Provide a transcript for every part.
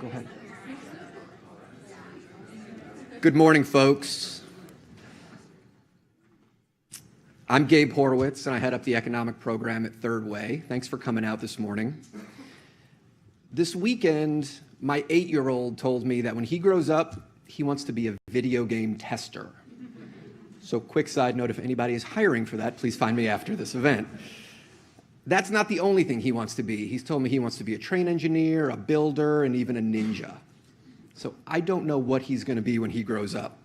Go ahead. Good morning, folks. I'm Gabe Horowitz, and I head up the economic program at Third Way. Thanks for coming out this morning. This weekend, my 8-year-old told me that when he grows up, he wants to be a video game tester. So quick side note, if anybody is hiring for that, please find me after this event. That's not the only thing he wants to be. He's told me he wants to be a train engineer, a builder, and even a ninja. So I don't know what he's going to be when he grows up.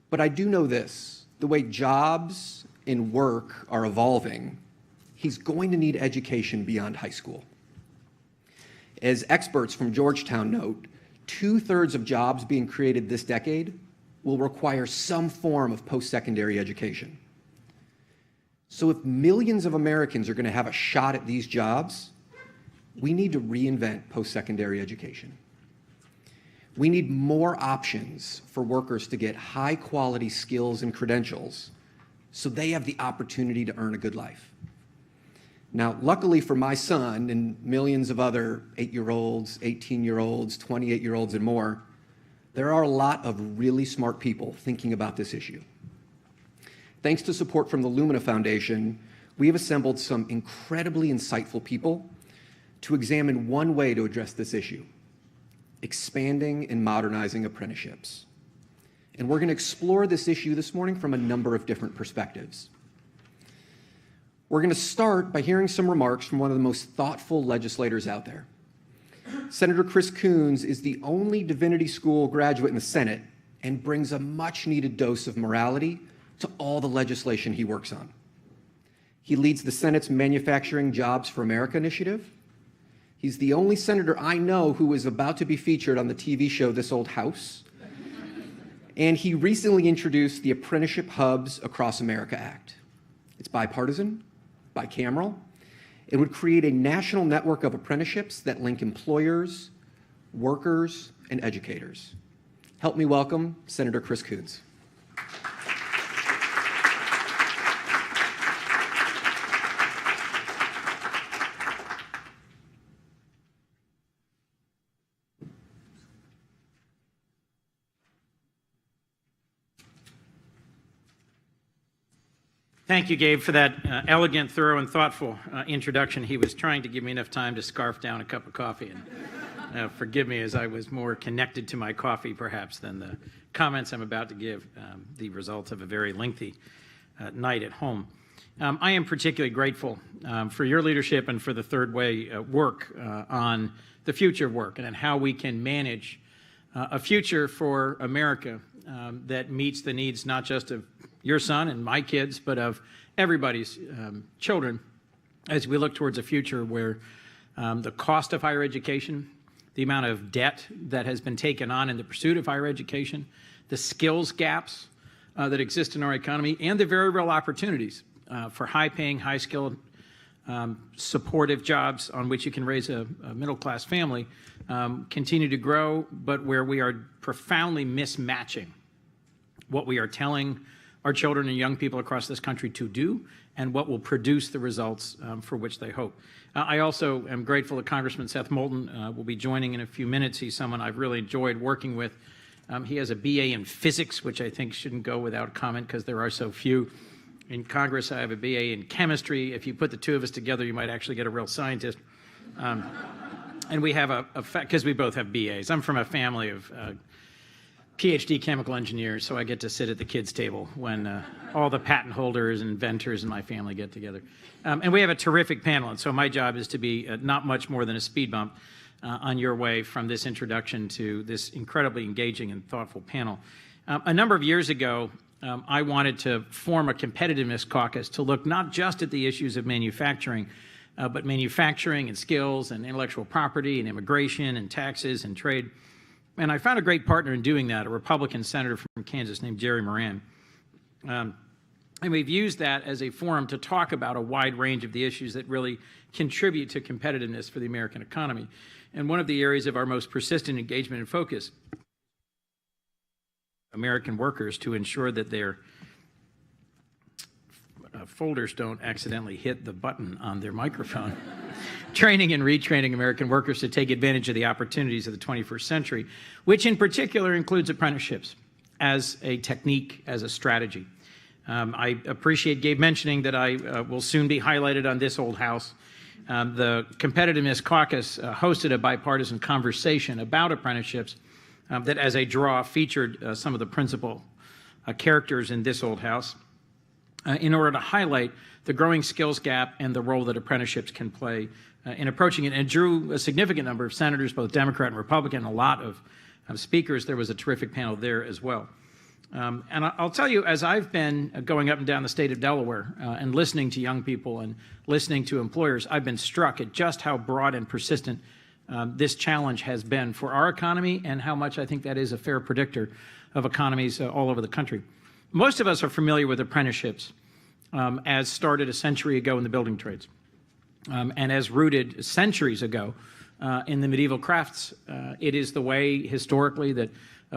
But I do know this. The way jobs and work are evolving, he's going to need education beyond high school. As experts from Georgetown note, 2/3 of jobs being created this decade will require some form of post-secondary education. So if millions of Americans are going to have a shot at these jobs, we need to reinvent post-secondary education. We need more options for workers to get high-quality skills and credentials so they have the opportunity to earn a good life. Now, luckily for my son and millions of other 8-year-olds, 18-year-olds, 28-year-olds, and more, there are a lot of really smart people thinking about this issue. Thanks to support from the Lumina Foundation, we have assembled some incredibly insightful people to examine one way to address this issue: expanding and modernizing apprenticeships. And we're going to explore this issue this morning from a number of different perspectives. We're going to start by hearing some remarks from one of the most thoughtful legislators out there. Senator Chris Coons is the only Divinity School graduate in the Senate and brings a much-needed dose of morality to all the legislation he works on. He leads the Senate's Manufacturing Jobs for America initiative. He's the only senator I know who is about to be featured on the TV show This Old House. And he recently introduced the Apprenticeship Hubs Across America Act. It's bipartisan, bicameral. It would create a national network of apprenticeships that link employers, workers, and educators. Help me welcome Senator Chris Coons. Thank you, Gabe, for that elegant, thorough, and thoughtful introduction. He was trying to give me enough time to scarf down a cup of coffee. And forgive me, as I was more connected to my coffee, perhaps, than the comments I'm about to give, the result of a very lengthy night at home. I am particularly grateful for your leadership and for the Third Way work on the future of work and how we can manage a future for America that meets the needs not just of your son and my kids, but of everybody's children, as we look towards a future where the cost of higher education, the amount of debt that has been taken on in the pursuit of higher education, the skills gaps that exist in our economy, and the very real opportunities for high-paying, high-skilled, supportive jobs on which you can raise a middle-class family continue to grow, but where we are profoundly mismatching what we are telling our children and young people across this country to do and what will produce the results for which they hope. I also am grateful that Congressman Seth Moulton will be joining in a few minutes. He's someone I've really enjoyed working with. He has a BA in physics, which I think shouldn't go without comment because there are so few. In Congress, I have a BA in chemistry. If you put the two of us together, you might actually get a real scientist. And we have because we both have BAs. I'm from a family of PhD chemical engineers, so I get to sit at the kids' table when all the patent holders and inventors in my family get together. And we have a terrific panel, and so my job is to be not much more than a speed bump on your way from this introduction to this incredibly engaging and thoughtful panel. A number of years ago, I wanted to form a competitiveness caucus to look not just at the issues of manufacturing, but manufacturing and skills and intellectual property and immigration and taxes and trade. And I found a great partner in doing that, a Republican senator from Kansas named Jerry Moran. And we've used that as a forum to talk about a wide range of the issues that really contribute to competitiveness for the American economy. And one of the areas of our most persistent engagement and focus, American workers, to ensure that their folders don't accidentally hit the button on their microphone. Training and retraining American workers to take advantage of the opportunities of the 21st century, which in particular includes apprenticeships as a technique, as a strategy. I appreciate Gabe mentioning that I will soon be highlighted on This Old House. The Competitiveness Caucus hosted a bipartisan conversation about apprenticeships that, as a draw, featured some of the principal characters in This Old House in order to highlight the growing skills gap and the role that apprenticeships can play in approaching it, and drew a significant number of senators, both Democrat and Republican, a lot of speakers. There was a terrific panel there as well. And I'll tell you, as I've been going up and down the state of Delaware and listening to young people and listening to employers, I've been struck at just how broad and persistent this challenge has been for our economy, and how much I think that is a fair predictor of economies all over the country. Most of us are familiar with apprenticeships as started a century ago in the building trades, and as rooted centuries ago in the medieval crafts. It is the way historically that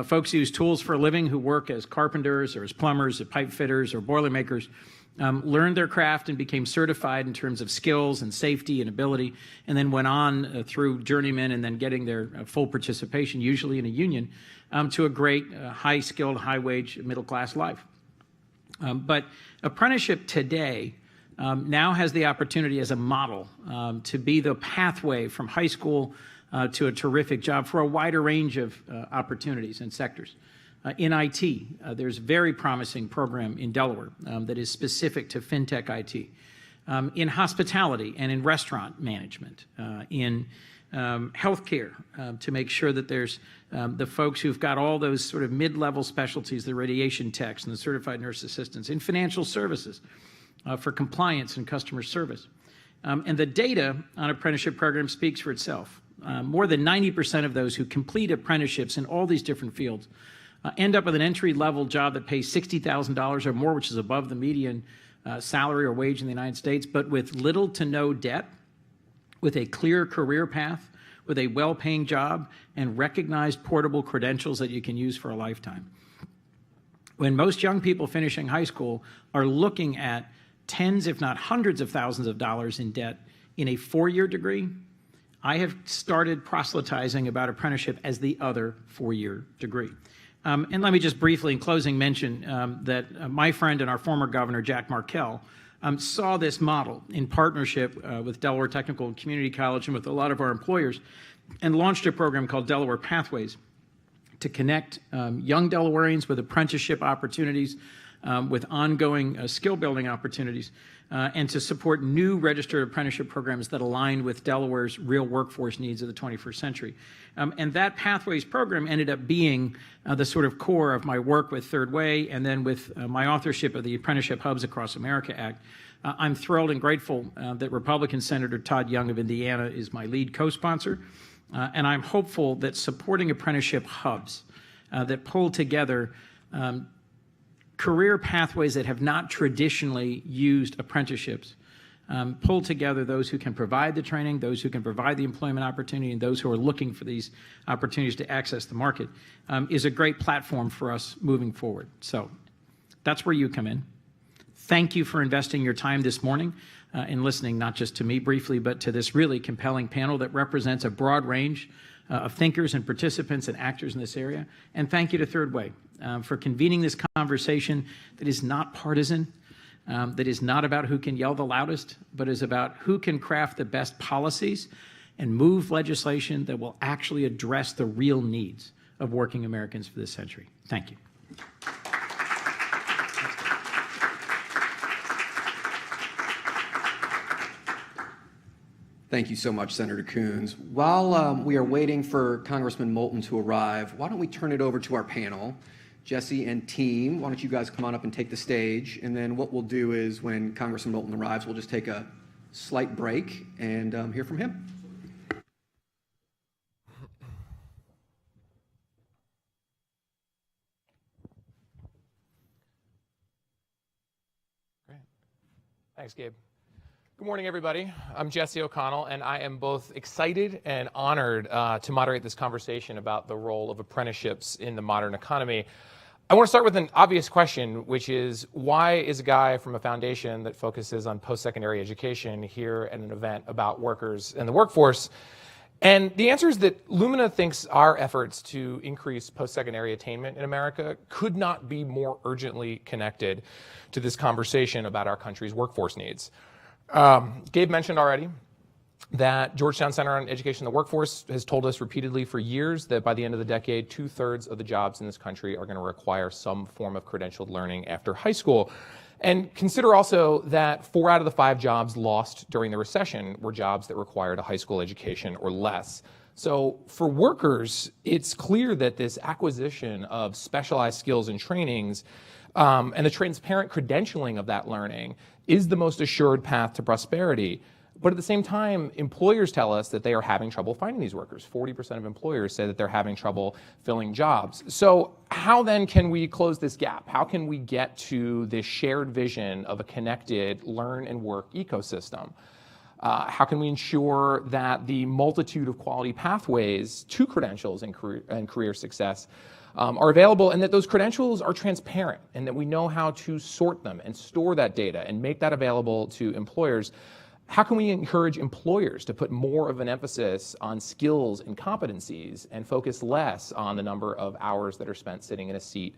folks use tools for a living who work as carpenters or as plumbers or pipe fitters or boilermakers learned their craft and became certified in terms of skills and safety and ability, and then went on through journeyman and then getting their full participation, usually in a union, to a great high-skilled, high-wage, middle-class life. But apprenticeship today now has the opportunity as a model to be the pathway from high school to a terrific job for a wider range of opportunities and sectors. In IT, there's a very promising program in Delaware that is specific to fintech IT. In hospitality and in restaurant management, in healthcare, to make sure that there's the folks who've got all those sort of mid-level specialties, the radiation techs and the certified nurse assistants, in financial services, for compliance and customer service. And the data on apprenticeship programs speaks for itself. More than 90% of those who complete apprenticeships in all these different fields end up with an entry-level job that pays $60,000 or more, which is above the median salary or wage in the United States, but with little to no debt, with a clear career path, with a well-paying job, and recognized portable credentials that you can use for a lifetime. When most young people finishing high school are looking at tens, if not hundreds of thousands of dollars in debt in a four-year degree, I have started proselytizing about apprenticeship as the other four-year degree. And let me just briefly, in closing, mention that my friend and our former governor, Jack Markell, saw this model in partnership with Delaware Technical and Community College and with a lot of our employers, and launched a program called Delaware Pathways to connect young Delawareans with apprenticeship opportunities, with ongoing skill-building opportunities, and to support new registered apprenticeship programs that align with Delaware's real workforce needs of the 21st century. And that Pathways program ended up being the sort of core of my work with Third Way, and then with my authorship of the Apprenticeship Hubs Across America Act. I'm thrilled and grateful that Republican Senator Todd Young of Indiana is my lead co-sponsor, and I'm hopeful that supporting apprenticeship hubs that pull together career pathways that have not traditionally used apprenticeships, pull together those who can provide the training, those who can provide the employment opportunity, and those who are looking for these opportunities to access the market, is a great platform for us moving forward. So that's where you come in. Thank you for investing your time this morning in listening not just to me briefly, but to this really compelling panel that represents a broad range of thinkers and participants and actors in this area. And thank you to Third Way for convening this conversation that is not partisan, that is not about who can yell the loudest, but is about who can craft the best policies and move legislation that will actually address the real needs of working Americans for this century. Thank you. Thank you so much, Senator Coons. While we are waiting for Congressman Moulton to arrive, why don't we turn it over to our panel? Jesse and team, why don't you guys come on up and take the stage? And then what we'll do is when Congressman Moulton arrives, we'll just take a slight break and hear from him. Great. Thanks, Gabe. Good morning, everybody. I'm Jesse O'Connell, and I am both excited and honored to moderate this conversation about the role of apprenticeships in the modern economy. I want to start with an obvious question, which is, why is a guy from a foundation that focuses on post-secondary education here at an event about workers and the workforce? And the answer is that Lumina thinks our efforts to increase post-secondary attainment in America could not be more urgently connected to this conversation about our country's workforce needs. Gabe mentioned already that Georgetown Center on Education and the Workforce has told us repeatedly for years that by the end of the decade, 2/3 of the jobs in this country are going to require some form of credentialed learning after high school. And consider also that 4 out of the 5 jobs lost during the recession were jobs that required a high school education or less. So for workers, it's clear that this acquisition of specialized skills and trainings and the transparent credentialing of that learning is the most assured path to prosperity. But at the same time, employers tell us that they are having trouble finding these workers. 40% of employers say that they're having trouble filling jobs. So how then can we close this gap? How can we get to this shared vision of a connected learn and work ecosystem? How can we ensure that the multitude of quality pathways to credentials and career success are available, and that those credentials are transparent, and that we know how to sort them and store that data and make that available to employers? How can we encourage employers to put more of an emphasis on skills and competencies and focus less on the number of hours that are spent sitting in a seat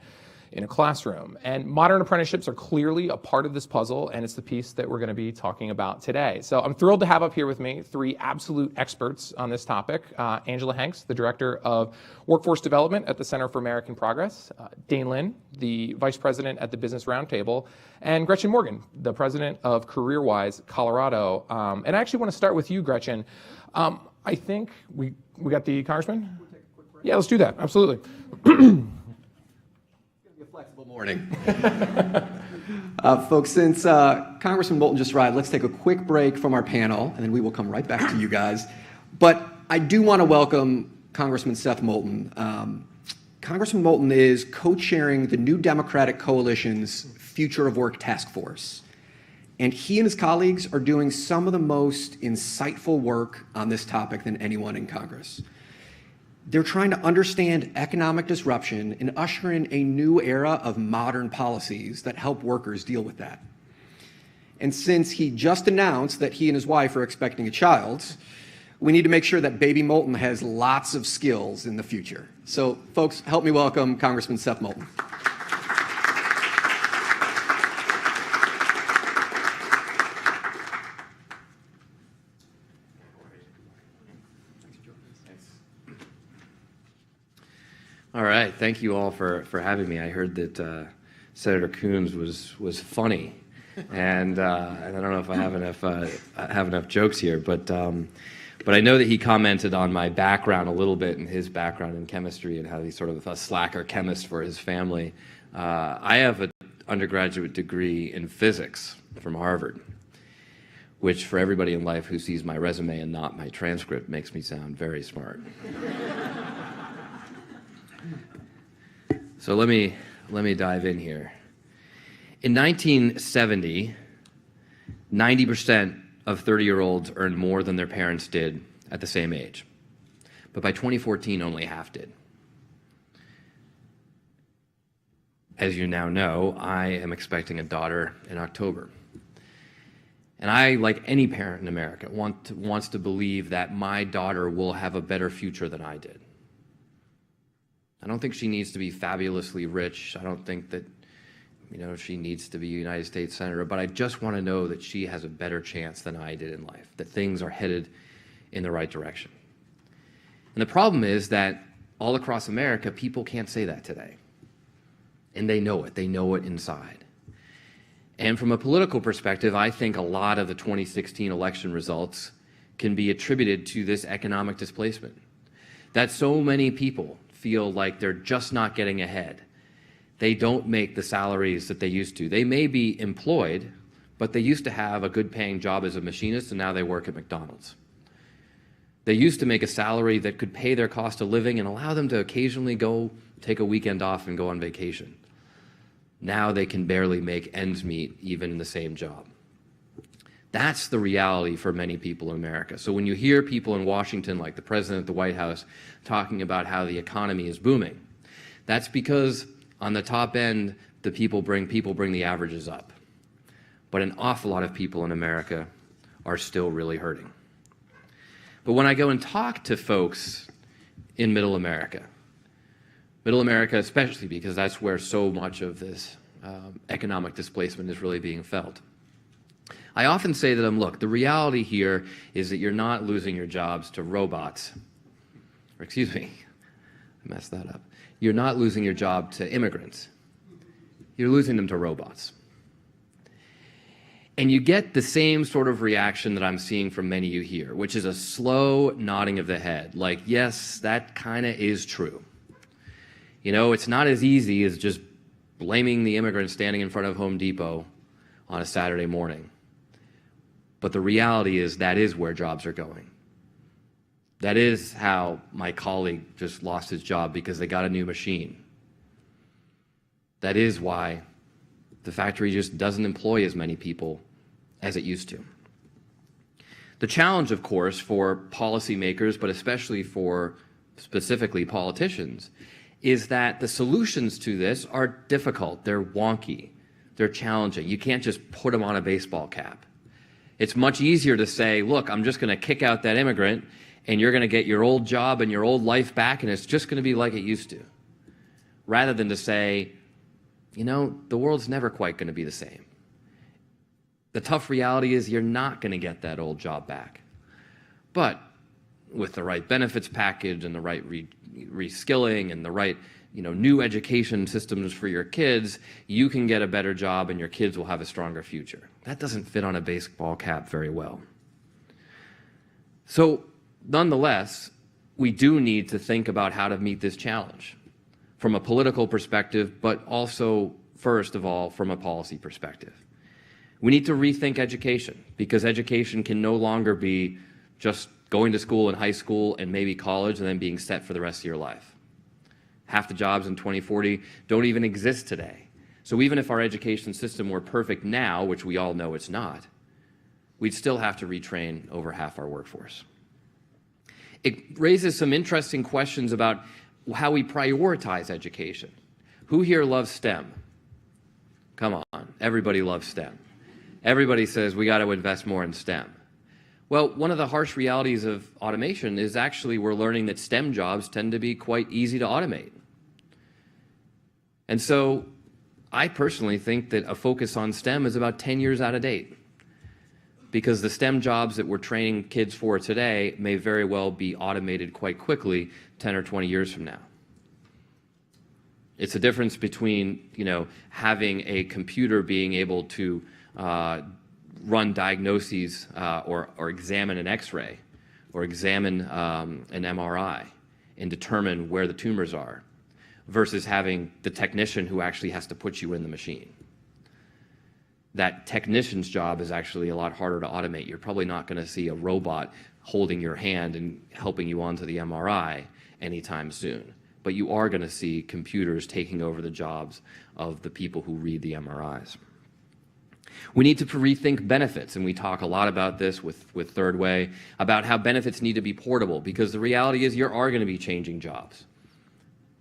in a classroom? And modern apprenticeships are clearly a part of this puzzle, and it's the piece that we're going to be talking about today. So I'm thrilled to have up here with me 3 absolute experts on this topic. Angela Hanks, the Director of Workforce Development at the Center for American Progress, Dane Linn, the Vice President at the Business Roundtable, and Gretchen Morgan, the President of CareerWise Colorado. And I actually want to start with you, Gretchen. I think we got the Congressman? We'll take a quick break. Yeah, let's do that. Absolutely. Flexible morning. Folks, since Congressman Moulton just arrived, let's take a quick break from our panel, and then we will come right back to you guys. But I do want to welcome Congressman Seth Moulton. Congressman Moulton is co-chairing the New Democratic Coalition's Future of Work Task Force. And he and his colleagues are doing some of the most insightful work on this topic than anyone in Congress. They're trying to understand economic disruption and usher in a new era of modern policies that help workers deal with that. And since he just announced that he and his wife are expecting a child, we need to make sure that baby Moulton has lots of skills in the future. So, folks, help me welcome Congressman Seth Moulton. All right, thank you all for having me. I heard that Senator Coons was funny, and I don't know if I have enough jokes here, but I know that he commented on my background a little bit, and his background in chemistry, and how he's sort of a slacker chemist for his family. I have an undergraduate degree in physics from Harvard, which for everybody in life who sees my resume and not my transcript makes me sound very smart. So let me dive in here. In 1970, 90% of 30-year-olds earned more than their parents did at the same age. But by 2014, only half did. As you now know, I am expecting a daughter in October. And I, like any parent in America, wants to believe that my daughter will have a better future than I did. I don't think she needs to be fabulously rich. I don't think that, she needs to be a United States Senator, but I just want to know that she has a better chance than I did in life, that things are headed in the right direction. And the problem is that all across America, people can't say that today. And they know it. They know it inside. And from a political perspective, I think a lot of the 2016 election results can be attributed to this economic displacement. That so many people feel like they're just not getting ahead. They don't make the salaries that they used to. They may be employed, but they used to have a good paying job as a machinist, and now they work at McDonald's. They used to make a salary that could pay their cost of living and allow them to occasionally go take a weekend off and go on vacation. Now they can barely make ends meet even in the same job. That's the reality for many people in America. So when you hear people in Washington, like the president at the White House, talking about how the economy is booming, that's because On the top end, the people bring the averages up. But an awful lot of people in America are still really hurting. But when I go and talk to folks in Middle America especially because that's where so much of this economic displacement is really being felt, I often say to them, look, the reality here is that you're not losing your jobs to robots. Or excuse me, I messed that up. You're not losing your job to immigrants. You're losing them to robots. And you get the same sort of reaction that I'm seeing from many of you here, which is a slow nodding of the head, like, yes, that kind of is true. You know, it's not as easy as just blaming the immigrants standing in front of Home Depot on a Saturday morning. But the reality is that is where jobs are going. That is how my colleague just lost his job because they got a new machine. That is why the factory just doesn't employ as many people as it used to. The challenge, of course, for policymakers, but especially for specifically politicians, is that the solutions to this are difficult. They're wonky. They're challenging. You can't just put them on a baseball cap. It's much easier to say, look, I'm just going to kick out that immigrant and you're going to get your old job and your old life back and it's just going to be like it used to. Rather than to say, you know, the world's never quite going to be the same. The tough reality is you're not going to get that old job back. But with the right benefits package and the right reskilling and the right, new education systems for your kids, you can get a better job and your kids will have a stronger future. That doesn't fit on a baseball cap very well. So, nonetheless, we do need to think about how to meet this challenge from a political perspective, but also, first of all, from a policy perspective. We need to rethink education because education can no longer be just going to school in high school and maybe college and then being set for the rest of your life. Half the jobs in 2040 don't even exist today. So even if our education system were perfect now, which we all know it's not, we'd still have to retrain over half our workforce. It raises some interesting questions about how we prioritize education. Who here loves STEM? Come on, everybody loves STEM. Everybody says we got to invest more in STEM. Well, one of the harsh realities of automation is actually we're learning that STEM jobs tend to be quite easy to automate. And so I personally think that a focus on STEM is about 10 years out of date because the STEM jobs that we're training kids for today may very well be automated quite quickly 10 or 20 years from now. It's a difference between, having a computer being able to run diagnoses or examine an X-ray or examine an MRI and determine where the tumors are versus having the technician who actually has to put you in the machine. That technician's job is actually a lot harder to automate. You're probably not going to see a robot holding your hand and helping you onto the MRI anytime soon. But you are going to see computers taking over the jobs of the people who read the MRIs. We need to rethink benefits, and we talk a lot about this with Third Way, about how benefits need to be portable, because the reality is you are going to be changing jobs.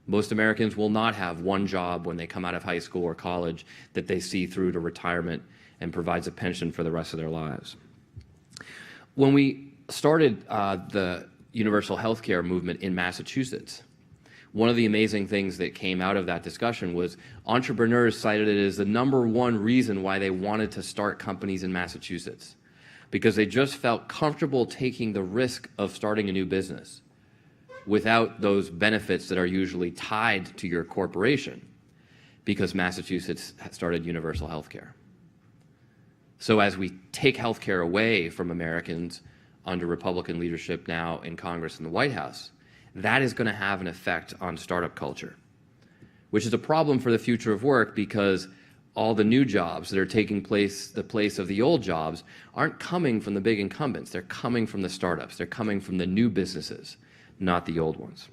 Most Americans will not have one job when they come out of high school or college that they see through to retirement and provides a pension for the rest of their lives. When we started the universal health care movement in Massachusetts, one of the amazing things that came out of that discussion was entrepreneurs cited it as the #1 reason why they wanted to start companies in Massachusetts, because they just felt comfortable taking the risk of starting a new business without those benefits that are usually tied to your corporation, because Massachusetts started universal health care. So as we take health care away from Americans under Republican leadership now in Congress and the White House, that is going to have an effect on startup culture, which is a problem for the future of work because all the new jobs that are taking the place of the old jobs aren't coming from the big incumbents. They're coming from the startups. They're coming from the new businesses, not the old ones.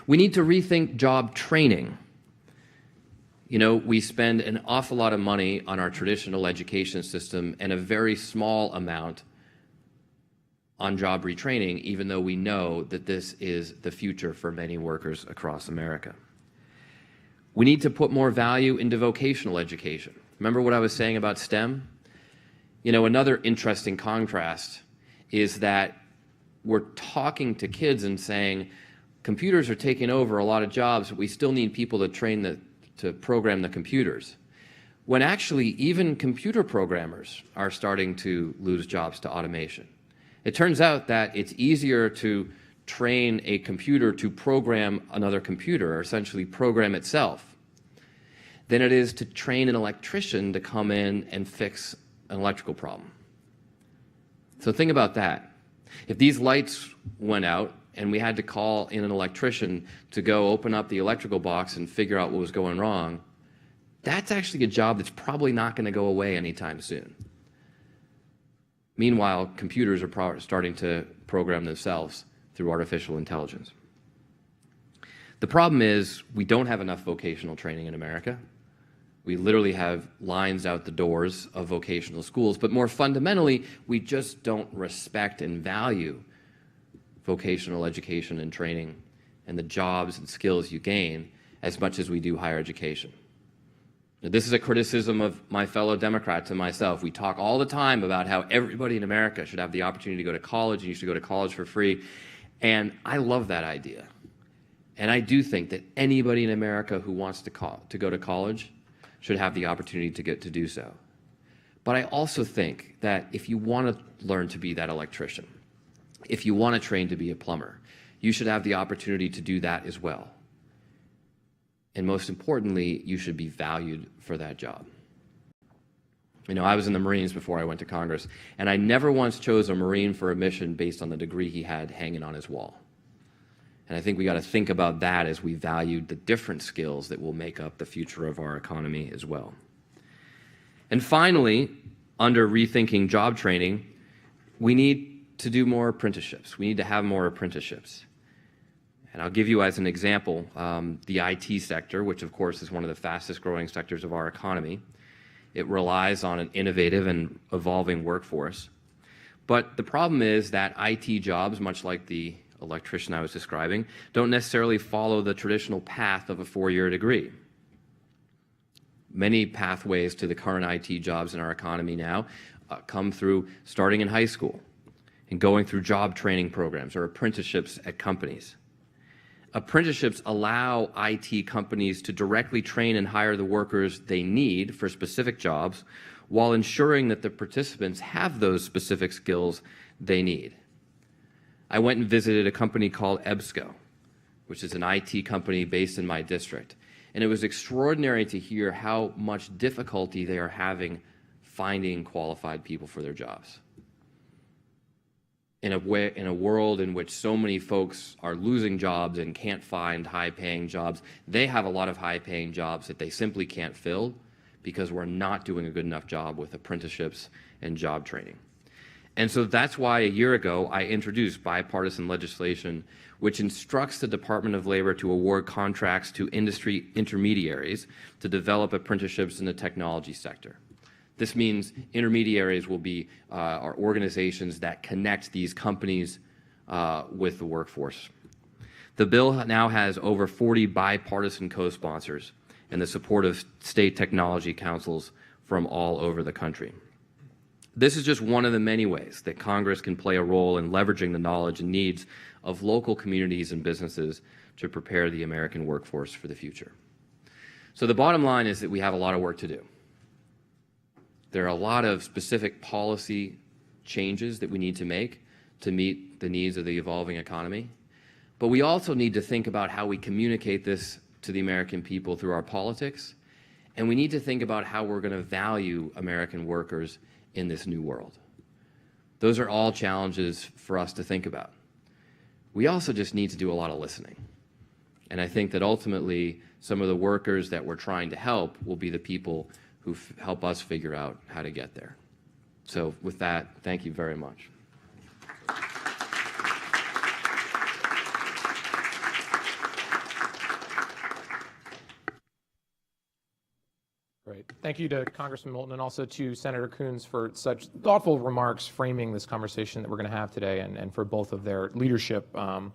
We need to rethink job training. We spend an awful lot of money on our traditional education system and a very small amount on job retraining, even though we know that this is the future for many workers across America. We need to put more value into vocational education. Remember what I was saying about STEM? You know, another interesting contrast is that we're talking to kids and saying, computers are taking over a lot of jobs, but we still need people to program the computers. When actually even computer programmers are starting to lose jobs to automation. It turns out that it's easier to train a computer to program another computer, or essentially program itself, than it is to train an electrician to come in and fix an electrical problem. So think about that. If these lights went out and we had to call in an electrician to go open up the electrical box and figure out what was going wrong, that's actually a job that's probably not going to go away anytime soon. Meanwhile, computers are starting to program themselves through artificial intelligence. The problem is we don't have enough vocational training in America. We literally have lines out the doors of vocational schools, but more fundamentally, we just don't respect and value vocational education and training and the jobs and skills you gain as much as we do higher education. Now, this is a criticism of my fellow Democrats and myself. We talk all the time about how everybody in America should have the opportunity to go to college, and you should go to college for free. And I love that idea. And I do think that anybody in America who wants to go to college should have the opportunity to do so. But I also think that if you want to learn to be that electrician, if you want to train to be a plumber, you should have the opportunity to do that as well. And most importantly, you should be valued for that job. You know, I was in the Marines before I went to Congress, and I never once chose a Marine for a mission based on the degree he had hanging on his wall. And I think we got to think about that as we value the different skills that will make up the future of our economy as well. And finally, under rethinking job training, we need to do more apprenticeships. We need to have more apprenticeships. And I'll give you as an example, the IT sector, which of course is one of the fastest growing sectors of our economy. It relies on an innovative and evolving workforce. But the problem is that IT jobs, much like the electrician I was describing, don't necessarily follow the traditional path of a four-year degree. Many pathways to the current IT jobs in our economy now come through starting in high school and going through job training programs or apprenticeships at companies. Apprenticeships allow IT companies to directly train and hire the workers they need for specific jobs while ensuring that the participants have those specific skills they need. I went and visited a company called EBSCO, which is an IT company based in my district. And it was extraordinary to hear how much difficulty they are having finding qualified people for their jobs. In a world in which so many folks are losing jobs and can't find high-paying jobs, they have a lot of high-paying jobs that they simply can't fill because we're not doing a good enough job with apprenticeships and job training. And so that's why a year ago I introduced bipartisan legislation which instructs the Department of Labor to award contracts to industry intermediaries to develop apprenticeships in the technology sector. This means intermediaries will be our organizations that connect these companies with the workforce. The bill now has over 40 bipartisan co-sponsors and the support of state technology councils from all over the country. This is just one of the many ways that Congress can play a role in leveraging the knowledge and needs of local communities and businesses to prepare the American workforce for the future. So the bottom line is that we have a lot of work to do. There are a lot of specific policy changes that we need to make to meet the needs of the evolving economy. But we also need to think about how we communicate this to the American people through our politics. And we need to think about how we're going to value American workers in this new world. Those are all challenges for us to think about. We also just need to do a lot of listening. And I think that ultimately some of the workers that we're trying to help will be the people who help us figure out how to get there. So with that, thank you very much. Great. Thank you to Congressman Moulton and also to Senator Coons for such thoughtful remarks framing this conversation that we're going to have today, and for both of their leadership on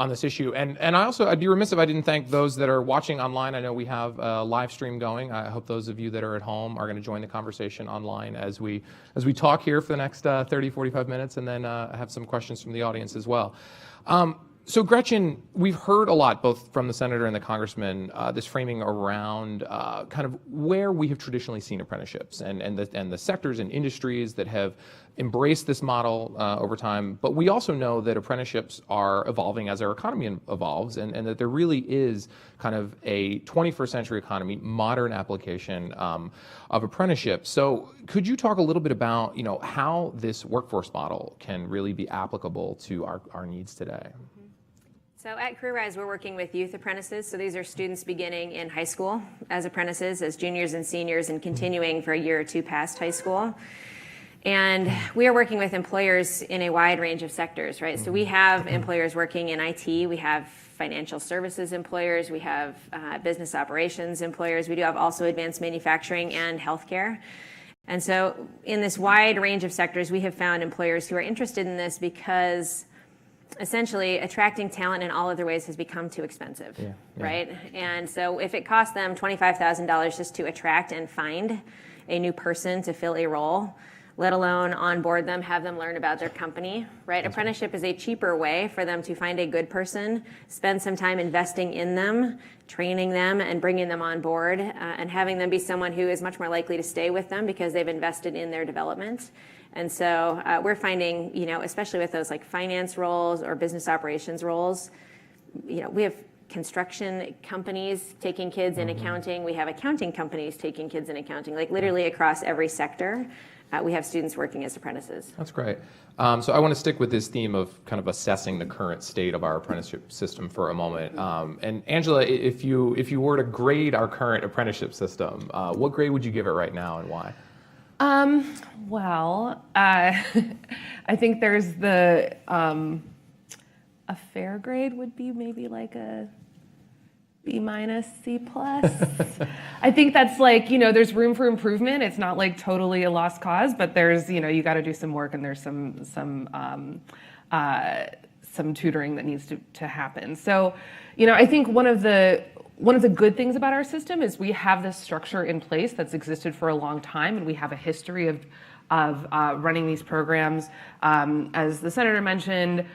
this issue. And I'd be remiss if I didn't thank those that are watching online. I know we have a live stream going. I hope those of you that are at home are going to join the conversation online as we talk here for the next 30, 45 minutes, and then have some questions from the audience as well. So Gretchen, we've heard a lot, both from the senator and the congressman, this framing around kind of where we have traditionally seen apprenticeships and the sectors and industries that have embraced this model over time. But we also know that apprenticeships are evolving as our economy evolves, and that there really is kind of a 21st century economy, modern application of apprenticeship. So could you talk a little bit about, how this workforce model can really be applicable to our needs today? So at CareerWise, we're working with youth apprentices. So these are students beginning in high school as apprentices, as juniors and seniors, and continuing for a year or two past high school. And we are working with employers in a wide range of sectors, right? So we have employers working in IT, we have financial services employers, we have business operations employers, we do have also advanced manufacturing and healthcare. And so in this wide range of sectors, we have found employers who are interested in this because essentially attracting talent in all other ways has become too expensive, right? And so if it costs them $25,000 just to attract and find a new person to fill a role, let alone onboard them, have them learn about their company, right? Apprenticeship is a cheaper way for them to find a good person, spend some time investing in them, training them, and bringing them on board, and having them be someone who is much more likely to stay with them because they've invested in their development. And so we're finding, especially with those like finance roles or business operations roles, we have construction companies taking kids in accounting. We have accounting companies taking kids in accounting, like literally across every sector. We have students working as apprentices. That's great. So I want to stick with this theme of kind of assessing the current state of our apprenticeship system for a moment. And Angela, if you were to grade our current apprenticeship system, what grade would you give it right now, and why? I think there's a fair grade would be maybe like a B-, C+. I think that's like, there's room for improvement. It's not like totally a lost cause, but there's, you got to do some work, and there's some tutoring that needs to happen. So, I think one of the good things about our system is we have this structure in place that's existed for a long time, and we have a history of running these programs. As the senator mentioned,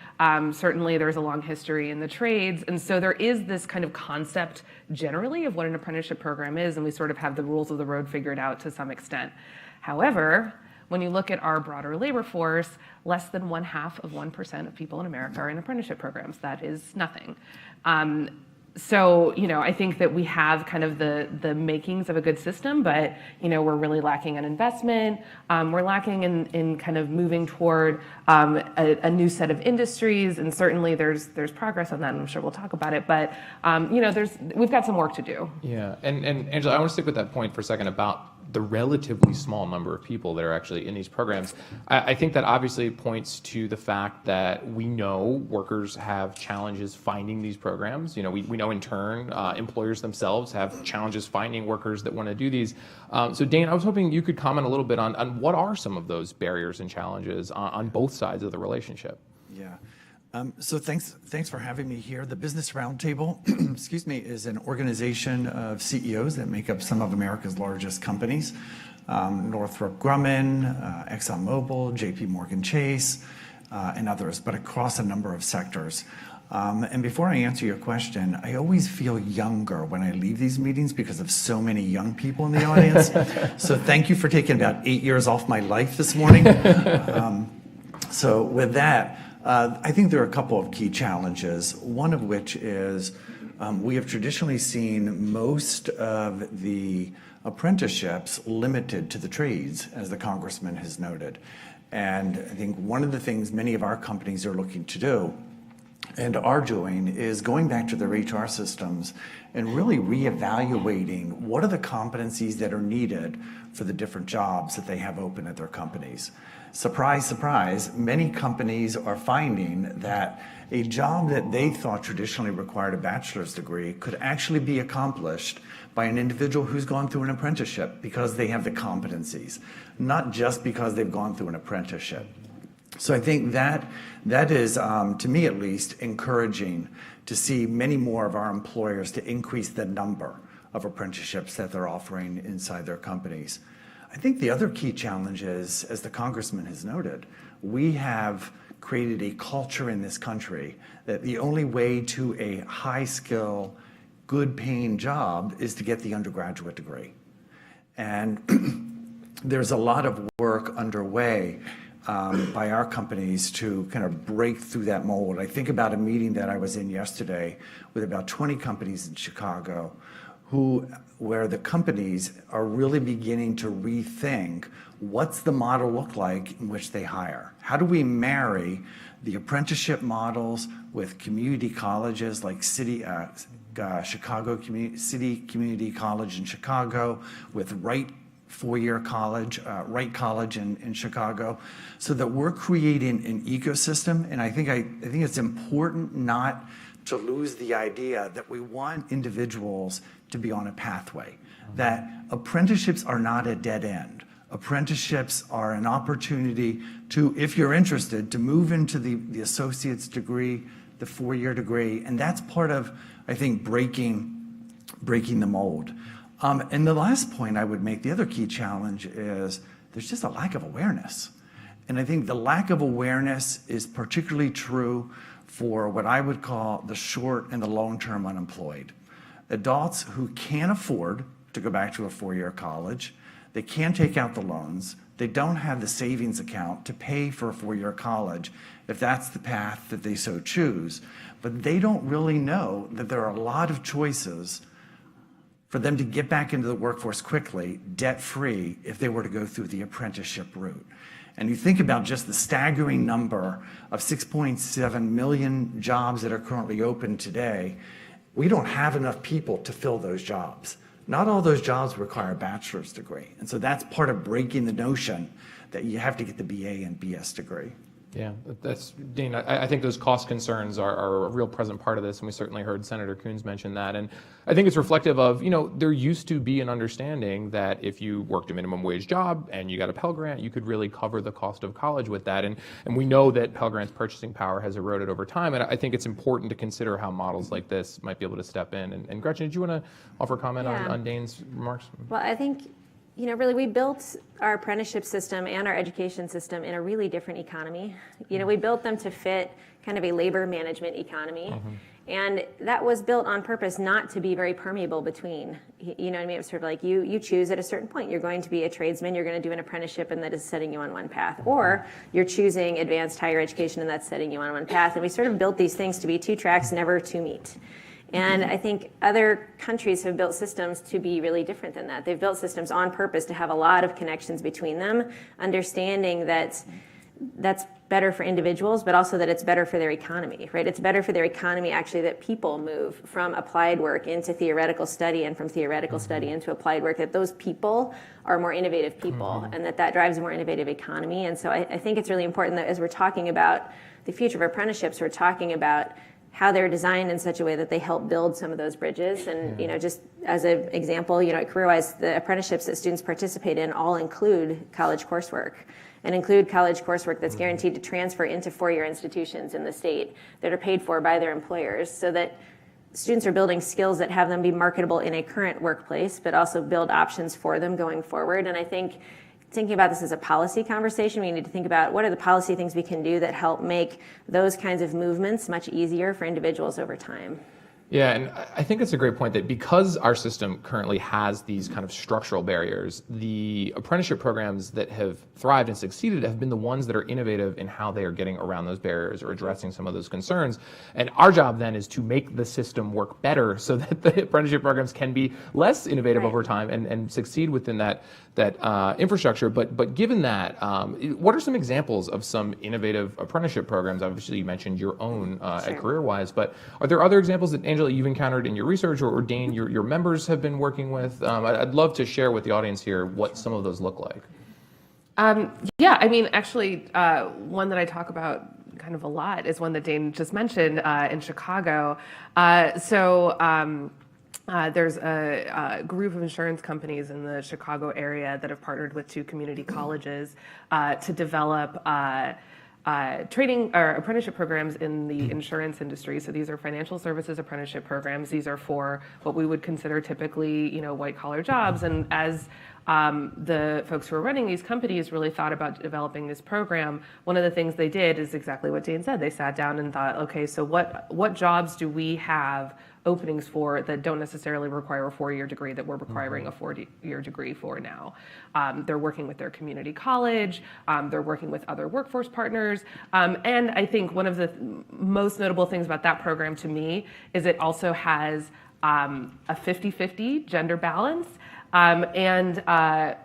certainly there's a long history in the trades, and so there is this kind of concept generally of what an apprenticeship program is, and we sort of have the rules of the road figured out to some extent. However, when you look at our broader labor force, less than 0.5% of people in America are in apprenticeship programs. That is nothing. So, I think that we have kind of the makings of a good system, but, we're really lacking in investment. We're lacking in kind of moving toward a new set of industries, and certainly there's progress on that, and I'm sure we'll talk about it, but, we've got some work to do. Yeah, and Angela, I want to stick with that point for a second about the relatively small number of people that are actually in these programs. I think that obviously points to the fact that we know workers have challenges finding these programs. We know in turn employers themselves have challenges finding workers that want to do these. So Dane, I was hoping you could comment a little bit on what are some of those barriers and challenges on both sides of the relationship. Yeah. So thanks for having me here. The Business Roundtable, excuse me, is an organization of CEOs that make up some of America's largest companies. Northrop Grumman, ExxonMobil, JP Morgan Chase, and others, but across a number of sectors. And before I answer your question, I always feel younger when I leave these meetings because of so many young people in the audience. So thank you for taking about 8 years off my life this morning. So with that, I think there are a couple of key challenges, one of which is we have traditionally seen most of the apprenticeships limited to the trades, as the congressman has noted. And I think one of the things many of our companies are looking to do and are doing is going back to their HR systems and really reevaluating what are the competencies that are needed for the different jobs that they have open at their companies. Surprise, surprise, many companies are finding that a job that they thought traditionally required a bachelor's degree could actually be accomplished by an individual who's gone through an apprenticeship because they have the competencies, not just because they've gone through an apprenticeship. So I think that is, to me at least, encouraging to see many more of our employers to increase the number of apprenticeships that they're offering inside their companies. I think the other key challenge is, as the congressman has noted, we have created a culture in this country that the only way to a high-skill, good-paying job is to get the undergraduate degree. And there's a lot of work underway by our companies to kind of break through that mold. I think about a meeting that I was in yesterday with about 20 companies in Chicago where the companies are really beginning to rethink what's the model look like in which they hire. How do we marry the apprenticeship models with community colleges like Chicago City Community College in Chicago, with Wright four-year college, Wright College in Chicago, so that we're creating an ecosystem. And I think it's important not to lose the idea that we want individuals to be on a pathway, that apprenticeships are not a dead end. Apprenticeships are an opportunity to, if you're interested, to move into the associate's degree, the four-year degree, and that's part of, I think, breaking the mold. And the last point I would make, the other key challenge is there's just a lack of awareness. And I think the lack of awareness is particularly true for what I would call the short and the long-term unemployed. Adults who can't afford to go back to a four-year college, they can't take out the loans, they don't have the savings account to pay for a four-year college if that's the path that they so choose, but they don't really know that there are a lot of choices for them to get back into the workforce quickly, debt-free, if they were to go through the apprenticeship route. And you think about just the staggering number of 6.7 million jobs that are currently open today, we don't have enough people to fill those jobs. Not all those jobs require a bachelor's degree. And so that's part of breaking the notion that you have to get the BA and BS degree. Yeah, that's, Dane, I think those cost concerns are a real present part of this, and we certainly heard Senator Coons mention that. And I think it's reflective of, there used to be an understanding that if you worked a minimum wage job and you got a Pell Grant, you could really cover the cost of college with that. And we know that Pell Grant's purchasing power has eroded over time, and I think it's important to consider how models like this might be able to step in. And Gretchen, did you want to offer a comment on Dane's remarks? Well, I think really, we built our apprenticeship system and our education system in a really different economy. We built them to fit kind of a labor management economy. And that was built on purpose not to be very permeable between, you know what I mean? It was sort of like you choose at a certain point. You're going to be a tradesman, you're going to do an apprenticeship, and that is setting you on one path. Or you're choosing advanced higher education, and that's setting you on one path. And we sort of built these things to be two tracks, never to meet. And I think other countries have built systems to be really different than that. They've built systems on purpose to have a lot of connections between them, understanding that that's better for individuals, but also that it's better for their economy, right? It's better for their economy, actually, that people move from applied work into theoretical study and from theoretical study into applied work, that those people are more innovative people and that drives a more innovative economy. And so I think it's really important that as we're talking about the future of apprenticeships, we're talking about how they're designed in such a way that they help build some of those bridges. And just as an example, at CareerWise, the apprenticeships that students participate in all include college coursework and include college coursework that's guaranteed to transfer into four-year institutions in the state that are paid for by their employers, so that students are building skills that have them be marketable in a current workplace, but also build options for them going forward. And I think thinking about this as a policy conversation, we need to think about what are the policy things we can do that help make those kinds of movements much easier for individuals over time. Yeah, and I think it's a great point that because our system currently has these kind of structural barriers, the apprenticeship programs that have thrived and succeeded have been the ones that are innovative in how they are getting around those barriers or addressing some of those concerns. And our job then is to make the system work better so that the apprenticeship programs can be less innovative over time and succeed within that infrastructure. But given that, what are some examples of some innovative apprenticeship programs? Obviously, you mentioned your own at CareerWise, but are there other examples that, Angela, you've encountered in your research, or Dane, your members have been working with? I'd love to share with the audience here what some of those look like. Yeah, I mean, actually, one that I talk about kind of a lot is one that Dane just mentioned in Chicago. There's a group of insurance companies in the Chicago area that have partnered with 2 community colleges to develop training or apprenticeship programs in the insurance industry. So these are financial services apprenticeship programs. These are for what we would consider typically, white collar jobs. And as the folks who are running these companies really thought about developing this program, one of the things they did is exactly what Dane said. They sat down and thought, okay, so what jobs do we have openings for that don't necessarily require a 4-year degree that we're requiring a 4-year degree for now? They're working with their community college, they're working with other workforce partners, and I think one of the most notable things about that program to me is it also has a 50-50 gender balance. The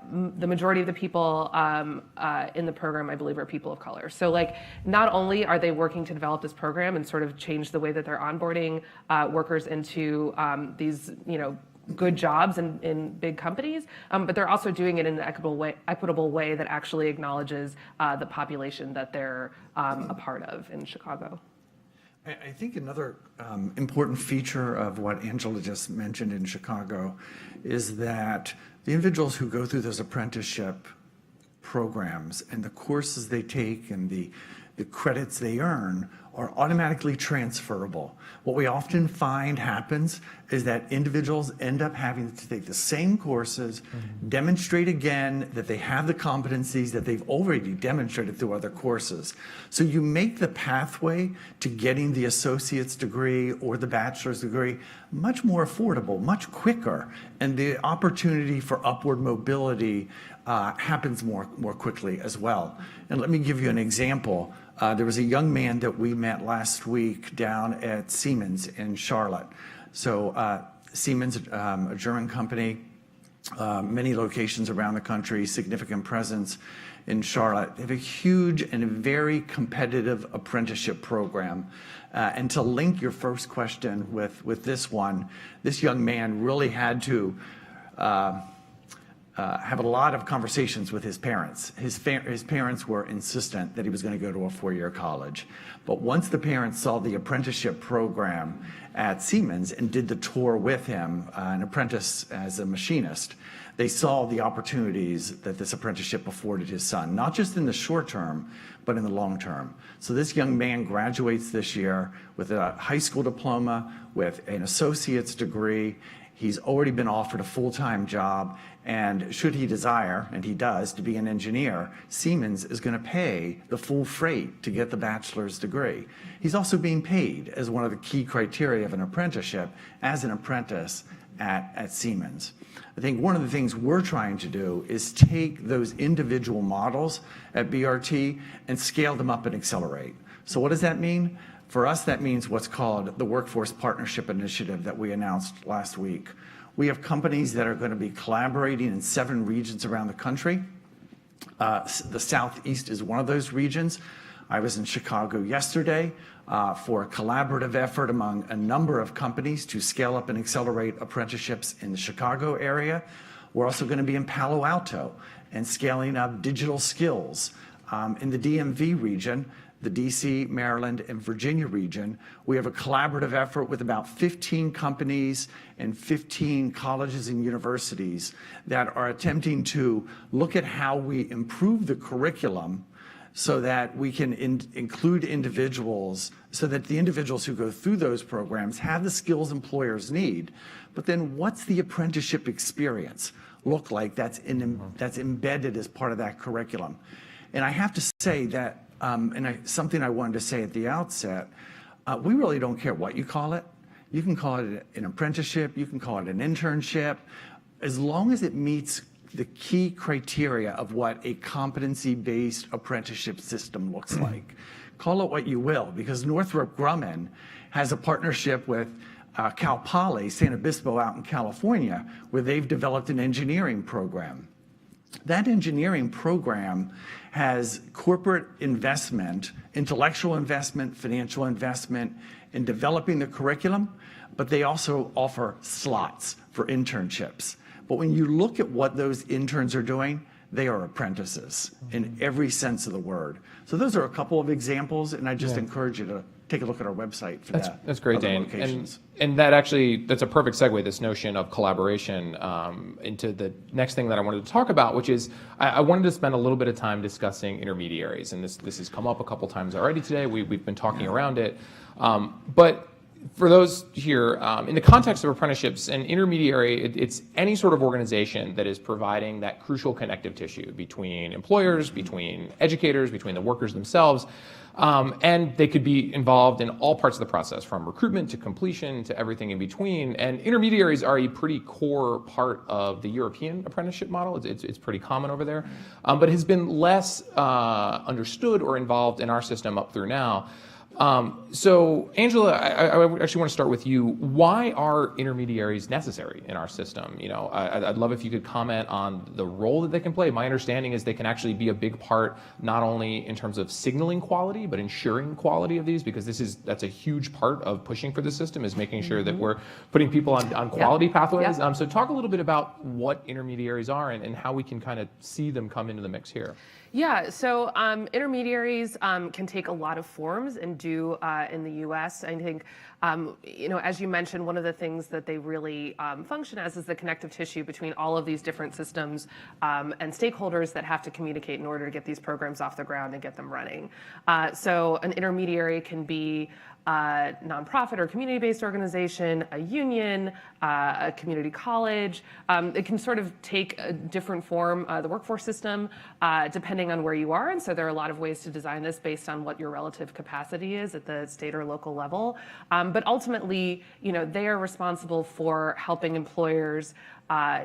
majority of the people in the program, I believe, are people of color. So, not only are they working to develop this program and sort of change the way that they're onboarding workers into these, good jobs in big companies, but they're also doing it in an equitable way that actually acknowledges the population that they're a part of in Chicago. I think another important feature of what Angela just mentioned in Chicago is that the individuals who go through those apprenticeship programs and the courses they take and the credits they earn are automatically transferable. What we often find happens is that individuals end up having to take the same courses, demonstrate again that they have the competencies that they've already demonstrated through other courses. So you make the pathway to getting the associate's degree or the bachelor's degree much more affordable, much quicker, and the opportunity for upward mobility happens more quickly as well. And let me give you an example. There was a young man that we met last week down at Siemens in Charlotte. So Siemens, a German company, many locations around the country, significant presence in Charlotte. They have a huge and a very competitive apprenticeship program. And to link your first question with this one, this young man really had to have a lot of conversations with his parents. His parents were insistent that he was going to go to a 4-year college. But once the parents saw the apprenticeship program at Siemens and did the tour with him, an apprentice as a machinist, they saw the opportunities that this apprenticeship afforded his son, not just in the short term, but in the long term. So this young man graduates this year with a high school diploma, with an associate's degree. He's already been offered a full-time job, and should he desire, and he does, to be an engineer, Siemens is going to pay the full freight to get the bachelor's degree. He's also being paid as one of the key criteria of an apprenticeship as an apprentice at Siemens. I think one of the things we're trying to do is take those individual models at BRT and scale them up and accelerate. So what does that mean? For us, that means what's called the Workforce Partnership Initiative that we announced last week. We have companies that are going to be collaborating in 7 regions around the country. The Southeast is one of those regions. I was in Chicago yesterday for a collaborative effort among a number of companies to scale up and accelerate apprenticeships in the Chicago area. We're also going to be in Palo Alto and scaling up digital skills. In the DMV region, the DC, Maryland, and Virginia region, we have a collaborative effort with about 15 companies and 15 colleges and universities that are attempting to look at how we improve the curriculum so that we can include individuals, so that the individuals who go through those programs have the skills employers need. But then what's the apprenticeship experience look like that's embedded as part of that curriculum? And I have to say that something I wanted to say at the outset, we really don't care what you call it. You can call it an apprenticeship, you can call it an internship, as long as it meets the key criteria of what a competency-based apprenticeship system looks like. Call it what you will, because Northrop Grumman has a partnership with Cal Poly, San Obispo out in California, where they've developed an engineering program. That engineering program has corporate investment, intellectual investment, financial investment in developing the curriculum, but they also offer slots for internships. But when you look at what those interns are doing, they are apprentices in every sense of the word. So those are a couple of examples, and I just encourage you to take a look at our website for that. That's great, Dane. And that's a perfect segue, this notion of collaboration, into the next thing that I wanted to talk about, which is I wanted to spend a little bit of time discussing intermediaries. And this has come up a couple times already today. We've been talking around it. But for those here, in the context of apprenticeships, an intermediary, it's any sort of organization that is providing that crucial connective tissue between employers, between educators, between the workers themselves. And they could be involved in all parts of the process, from recruitment to completion to everything in between. And intermediaries are a pretty core part of the European apprenticeship model. It's pretty common over there, but has been less understood or involved in our system up through now. So, Angela, I actually want to start with you. Why are intermediaries necessary in our system? You know, I'd love if you could comment on the role that they can play. My understanding is they can actually be a big part, not only in terms of signaling quality, but ensuring quality of these, because that's a huge part of pushing for the system, is making sure that we're putting people on quality pathways. So talk a little bit about what intermediaries are and how we can kind of see them come into the mix here. Yeah, so intermediaries can take a lot of forms and do in the U.S. I think, you know, as you mentioned, one of the things that they really function as is the connective tissue between all of these different systems and stakeholders that have to communicate in order to get these programs off the ground and get them running. So an intermediary can be a nonprofit or community-based organization, a union, a community college. It can sort of take a different form, the workforce system, depending on where you are. And so there are a lot of ways to design this based on what your relative capacity is at the state or local level. But ultimately, you know, they are responsible for helping employers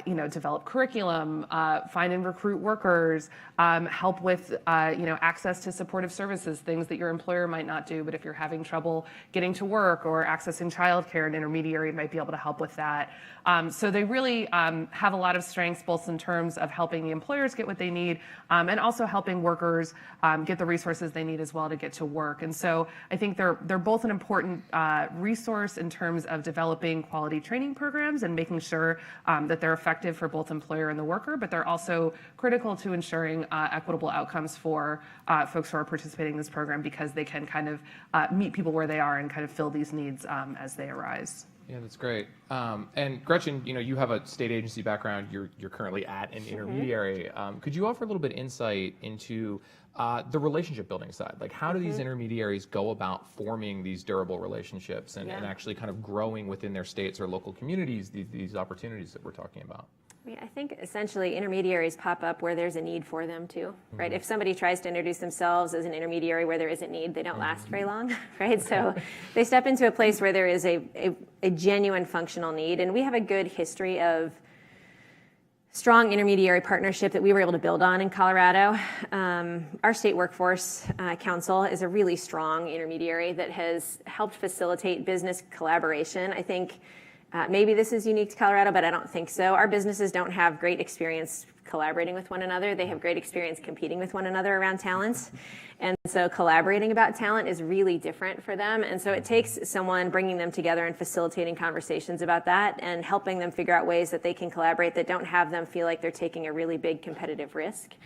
you know, develop curriculum, find and recruit workers, help with, you know, access to supportive services, things that your employer might not do, but if you're having trouble getting to work or accessing childcare, an intermediary might be able to help with that. So they really have a lot of strengths, both in terms of helping the employers get what they need, and also helping workers get the resources they need as well to get to work. And so I think they're both an important resource in terms of developing quality training programs and making sure that they're effective for both employer and the worker, but they're also critical to ensuring equitable outcomes for folks who are participating in this program, because they can kind of meet people where they are and kind of fill these needs as they arise. Yeah, that's great. And Gretchen, you know, you have a state agency background. You're currently at an intermediary. Could you offer a little bit of insight into the relationship building side? Like, how do these intermediaries go about forming these durable relationships and actually kind of growing within their states or local communities these opportunities that we're talking about? I think essentially intermediaries pop up where there's a need for them too, right? If somebody tries to introduce themselves as an intermediary where there isn't need, they don't last very long, right? So they step into a place where there is a genuine functional need. And we have a good history of strong intermediary partnership that we were able to build on in Colorado. Our state workforce council is a really strong intermediary that has helped facilitate business collaboration. I think maybe this is unique to Colorado, but I don't think so. Our businesses don't have great experience collaborating with one another. They have great experience competing with one another around talents. And so collaborating about talent is really different for them. And so it takes someone bringing them together and facilitating conversations about that and helping them figure out ways that they can collaborate that don't have them feel like they're taking a really big competitive risk.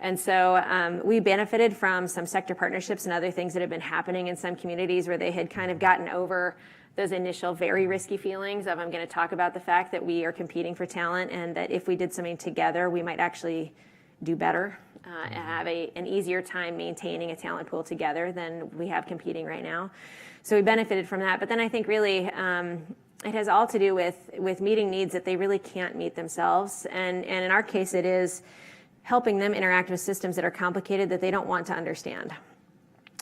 And so we benefited from some sector partnerships and other things that have been happening in some communities where they had kind of gotten over those initial very risky feelings of, I'm going to talk about the fact that we are competing for talent and that if we did something together, we might actually do better and have an easier time maintaining a talent pool together than we have competing right now. So we benefited from that. But then I think really it has all to do with meeting needs that they really can't meet themselves. And in our case, it is helping them interact with systems that are complicated that they don't want to understand.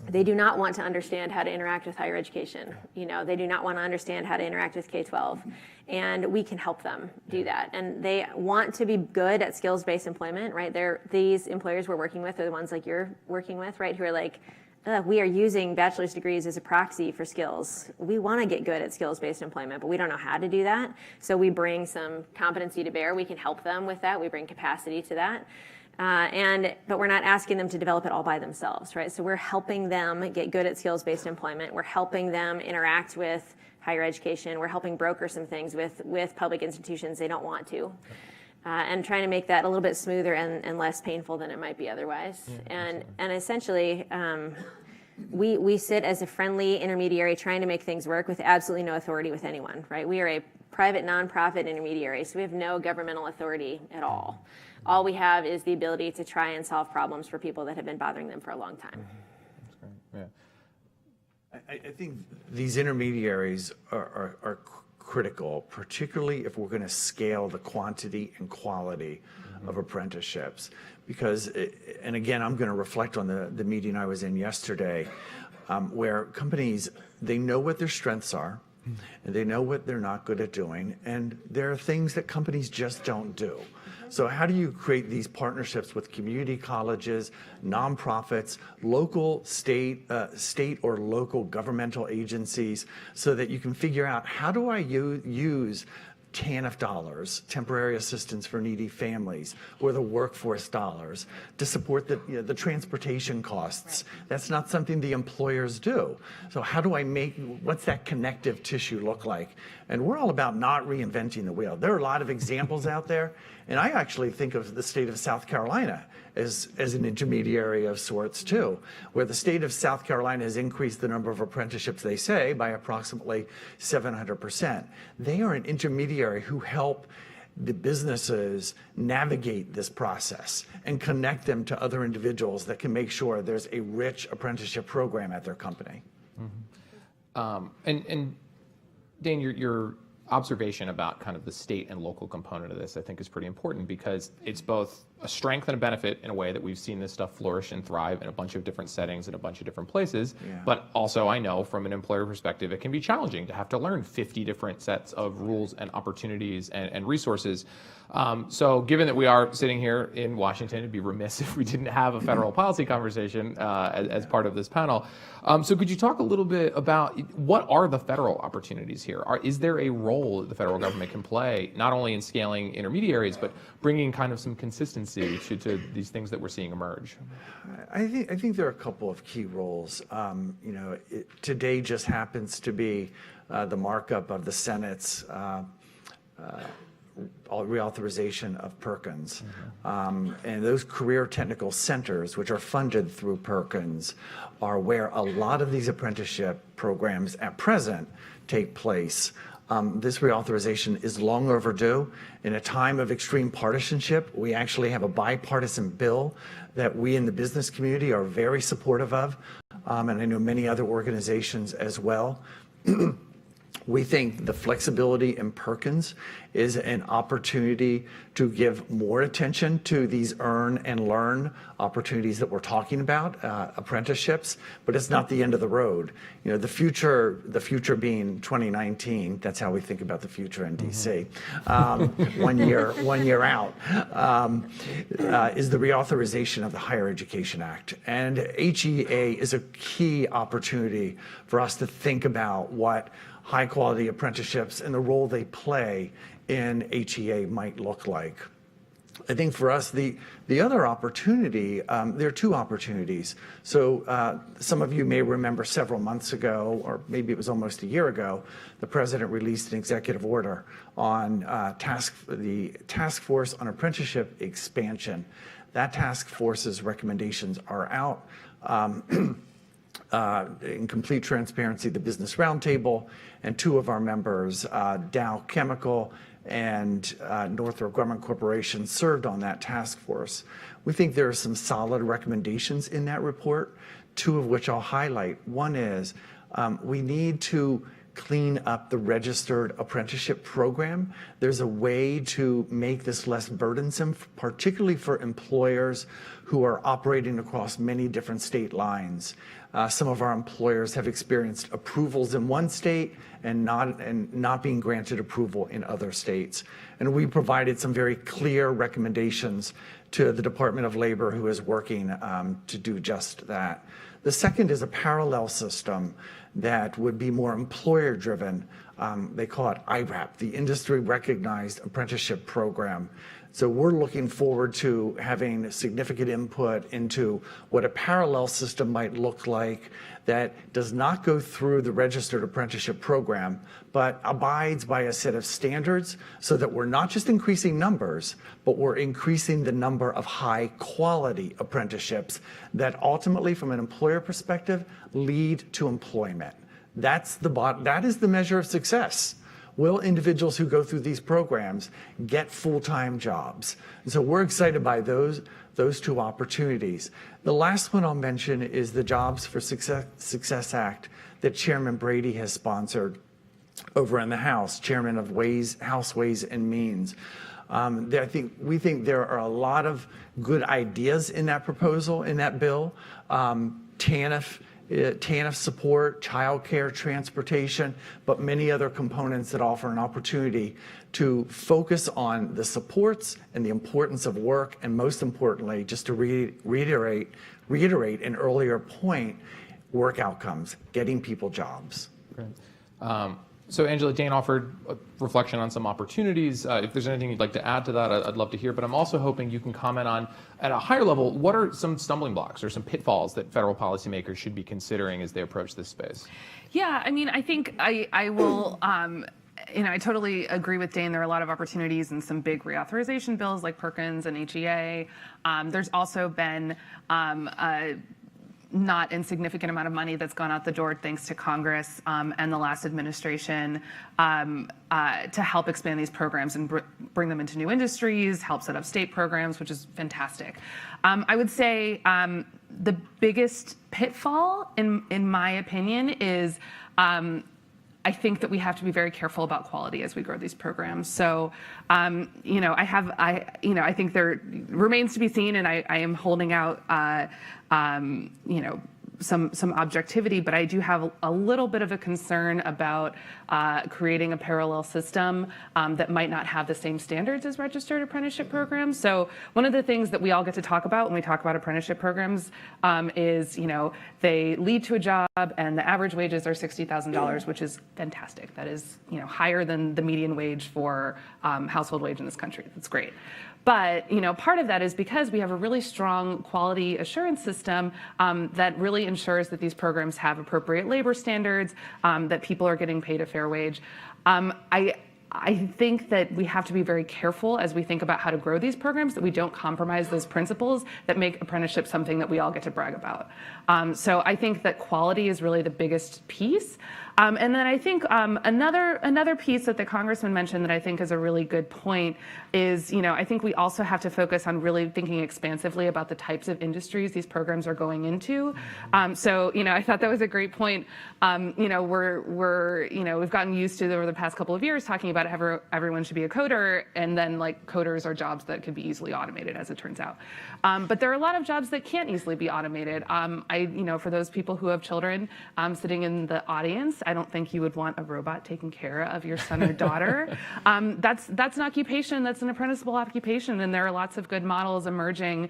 They do not want to understand how to interact with higher education. They do not want to understand how to interact with K-12. And we can help them do that. And they want to be good at skills-based employment, right? These employers we're working with are the ones like you're working with, right? Who are like, we are using bachelor's degrees as a proxy for skills. We want to get good at skills-based employment, but we don't know how to do that. So we bring some competency to bear. We can help them with that. We bring capacity to that. But we're not asking them to develop it all by themselves, right? So we're helping them get good at skills-based employment. We're helping them interact with higher education. We're helping broker some things with public institutions they don't want to. And trying to make that a little bit smoother and less painful than it might be otherwise. And essentially, we sit as a friendly intermediary trying to make things work with absolutely no authority with anyone, right? We are a private nonprofit intermediary, so we have no governmental authority at all. All we have is the ability to try and solve problems for people that have been bothering them for a long time. That's great. Yeah. I think these intermediaries are critical, particularly if we're going to scale the quantity and quality of apprenticeships. Because, and again, I'm going to reflect on the meeting I was in yesterday, where companies, they know what their strengths are, and they know what they're not good at doing, and there are things that companies just don't do. So how do you create these partnerships with community colleges, nonprofits, local, state or local governmental agencies, so that you can figure out, how do I use TANF dollars, temporary assistance for needy families, or the workforce dollars to support the transportation costs? That's not something the employers do. So how do what's that connective tissue look like? And we're all about not reinventing the wheel. There are a lot of examples out there, and I actually think of the state of South Carolina as an intermediary of sorts too, where the state of South Carolina has increased the number of apprenticeships, they say, by approximately 700%. They are an intermediary who help the businesses navigate this process and connect them to other individuals that can make sure there's a rich apprenticeship program at their company. And Dane, your observation about kind of the state and local component of this, I think, is pretty important, because it's both a strength and a benefit in a way that we've seen this stuff flourish and thrive in a bunch of different settings in a bunch of different places. Yeah. But also, I know from an employer perspective, it can be challenging to have to learn 50 different sets of rules and opportunities and resources. So given that we are sitting here in Washington, it'd be remiss if we didn't have a federal policy conversation as part of this panel. So could you talk a little bit about what are the federal opportunities here? Is there a role that the federal government can play, not only in scaling intermediaries, but bringing kind of some consistency to these things that we're seeing emerge? I think there are a couple of key roles. Today just happens to be the markup of the Senate's reauthorization of Perkins. And those career technical centers, which are funded through Perkins, are where a lot of these apprenticeship programs at present take place. This reauthorization is long overdue. In a time of extreme partisanship, we actually have a bipartisan bill that we in the business community are very supportive of, and I know many other organizations as well. We think the flexibility in Perkins is an opportunity to give more attention to these earn and learn opportunities that we're talking about, apprenticeships, but it's not the end of the road. The future being 2019, that's how we think about the future in DC, 1 year out, is the reauthorization of the Higher Education Act. And HEA is a key opportunity for us to think about what high quality apprenticeships and the role they play in HEA might look like. I think for us, the other opportunity, there are two opportunities. So some of you may remember several months ago, or maybe it was almost a year ago, the president released an executive order on the task force on apprenticeship expansion. That task force's recommendations are out. In complete transparency, the Business Roundtable and two of our members, Dow Chemical and Northrop Grumman Corporation, served on that task force. We think there are some solid recommendations in that report, two of which I'll highlight. One is we need to clean up the registered apprenticeship program. There's a way to make this less burdensome, particularly for employers who are operating across many different state lines. Some of our employers have experienced approvals in one state and not being granted approval in other states. And we provided some very clear recommendations to the Department of Labor, who is working to do just that. The second is a parallel system that would be more employer-driven. They call it IRAP, the Industry Recognized Apprenticeship Program. So we're looking forward to having significant input into what a parallel system might look like that does not go through the registered apprenticeship program, but abides by a set of standards so that we're not just increasing numbers, but we're increasing the number of high-quality apprenticeships that ultimately, from an employer perspective, lead to employment. That is the measure of success. Will individuals who go through these programs get full-time jobs? And so we're excited by those two opportunities. The last one I'll mention is the Jobs for Success Act that Chairman Brady has sponsored over in the House, Chairman of House Ways and Means. We think there are a lot of good ideas in that proposal, in that bill. TANF support, childcare, transportation, but many other components that offer an opportunity to focus on the supports and the importance of work, and most importantly, just to reiterate an earlier point, work outcomes, getting people jobs. Great. So Angela, Dane offered a reflection on some opportunities. If there's anything you'd like to add to that, I'd love to hear, but I'm also hoping you can comment on, at a higher level, what are some stumbling blocks or some pitfalls that federal policymakers should be considering as they approach this space? Yeah, I mean, I think I will, I totally agree with Dane. There are a lot of opportunities in some big reauthorization bills like Perkins and HEA. There's also been not insignificant amount of money that's gone out the door thanks to Congress and the last administration to help expand these programs and bring them into new industries, help set up state programs, which is fantastic. I would say the biggest pitfall, in my opinion, is I think that we have to be very careful about quality as we grow these programs. So, I think there remains to be seen, and I am holding out, some objectivity, but I do have a little bit of a concern about creating a parallel system that might not have the same standards as registered apprenticeship programs. So one of the things that we all get to talk about when we talk about apprenticeship programs is, they lead to a job and the average wages are $60,000, which is fantastic. That is, higher than the median wage for household wage in this country. That's great. But, part of that is because we have a really strong quality assurance system that really ensures that these programs have appropriate labor standards, that people are getting paid a fair wage. I think that we have to be very careful as we think about how to grow these programs, that we don't compromise those principles that make apprenticeship something that we all get to brag about. So I think that quality is really the biggest piece. And then I think another piece that the congressman mentioned that I think is a really good point is, I think we also have to focus on really thinking expansively about the types of industries these programs are going into. So, I thought that was a great point. We've gotten used to over the past couple of years talking about how everyone should be a coder, and then coders are jobs that could be easily automated, as it turns out. But there are a lot of jobs that can't easily be automated. For those people who have children sitting in the audience, I don't think you would want a robot taking care of your son or daughter. That's an occupation, that's an apprenticeable occupation, and there are lots of good models emerging.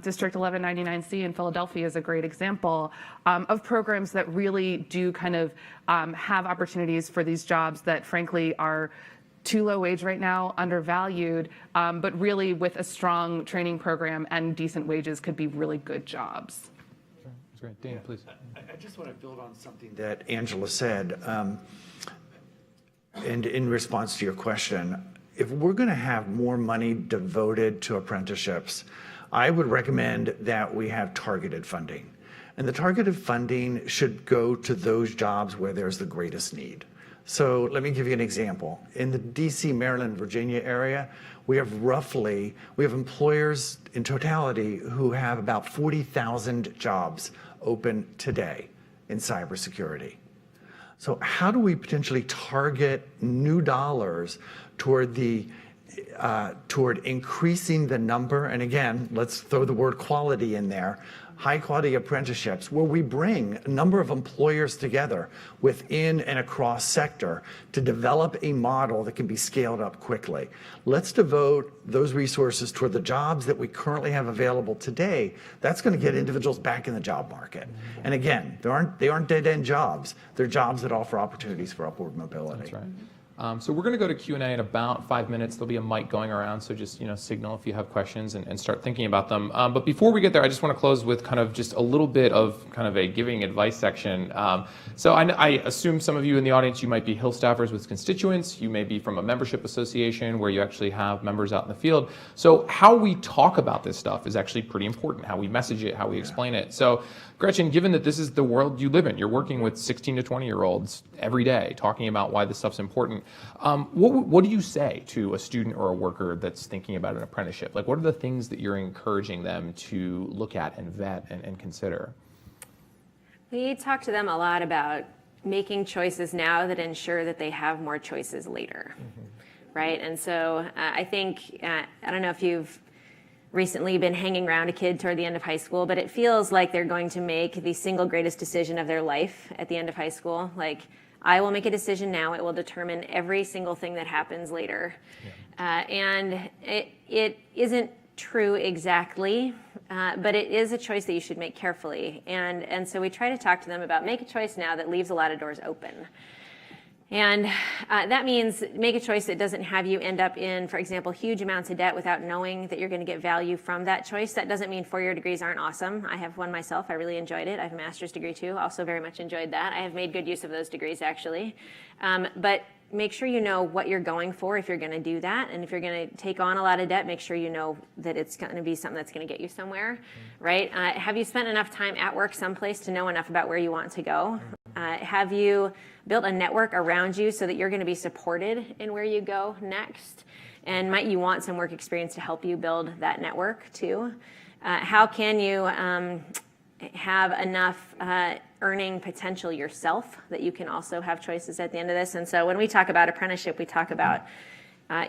District 1199C in Philadelphia is a great example of programs that really do kind of have opportunities for these jobs that frankly are too low wage right now, undervalued, but really with a strong training program and decent wages could be really good jobs. That's great. Dane, please. I just want to build on something that Angela said. And in response to your question, if we're going to have more money devoted to apprenticeships, I would recommend that we have targeted funding. And the targeted funding should go to those jobs where there's the greatest need. So let me give you an example. In the DC, Maryland, Virginia area, we have employers in totality who have about 40,000 jobs open today in cybersecurity. So how do we potentially target new dollars toward toward increasing the number, and again, let's throw the word quality in there, high quality apprenticeships, where we bring a number of employers together within and across sector to develop a model that can be scaled up quickly. Let's devote those resources toward the jobs that we currently have available today. That's going to get individuals back in the job market. And again, they aren't dead-end jobs. They're jobs that offer opportunities for upward mobility. That's right. So we're going to go to Q&A in about 5 minutes. There'll be a mic going around, so just signal if you have questions and start thinking about them. But before we get there, I just want to close with kind of just a little bit of kind of a giving advice section. So I assume some of you in the audience, you might be Hill staffers with constituents. You may be from a membership association where you actually have members out in the field. So how we talk about this stuff is actually pretty important. How we message it, how we explain it. So Gretchen, given that this is the world you live in, you're working with 16 to 20-year-olds every day talking about why this stuff's important. What do you say to a student or a worker that's thinking about an apprenticeship? Like, what are the things that you're encouraging them to look at and vet and consider? We talk to them a lot about making choices now that ensure that they have more choices later, right? And so I think, I don't know if you've recently been hanging around a kid toward the end of high school, but it feels like they're going to make the single greatest decision of their life at the end of high school. Like, I will make a decision now. It will determine every single thing that happens later. Yeah. And it isn't true exactly, but it is a choice that you should make carefully. And so we try to talk to them about make a choice now that leaves a lot of doors open. And that means make a choice that doesn't have you end up in, for example, huge amounts of debt without knowing that you're going to get value from that choice. That doesn't mean four-year degrees aren't awesome. I have one myself. I really enjoyed it. I have a master's degree too. Also very much enjoyed that. I have made good use of those degrees actually. But make sure you know what you're going for if you're going to do that. And if you're going to take on a lot of debt, make sure you know that it's going to be something that's going to get you somewhere, right? Have you spent enough time at work someplace to know enough about where you want to go? Have you built a network around you so that you're going to be supported in where you go next? And might you want some work experience to help you build that network too? How can you have enough earning potential yourself that you can also have choices at the end of this? And so when we talk about apprenticeship, we talk about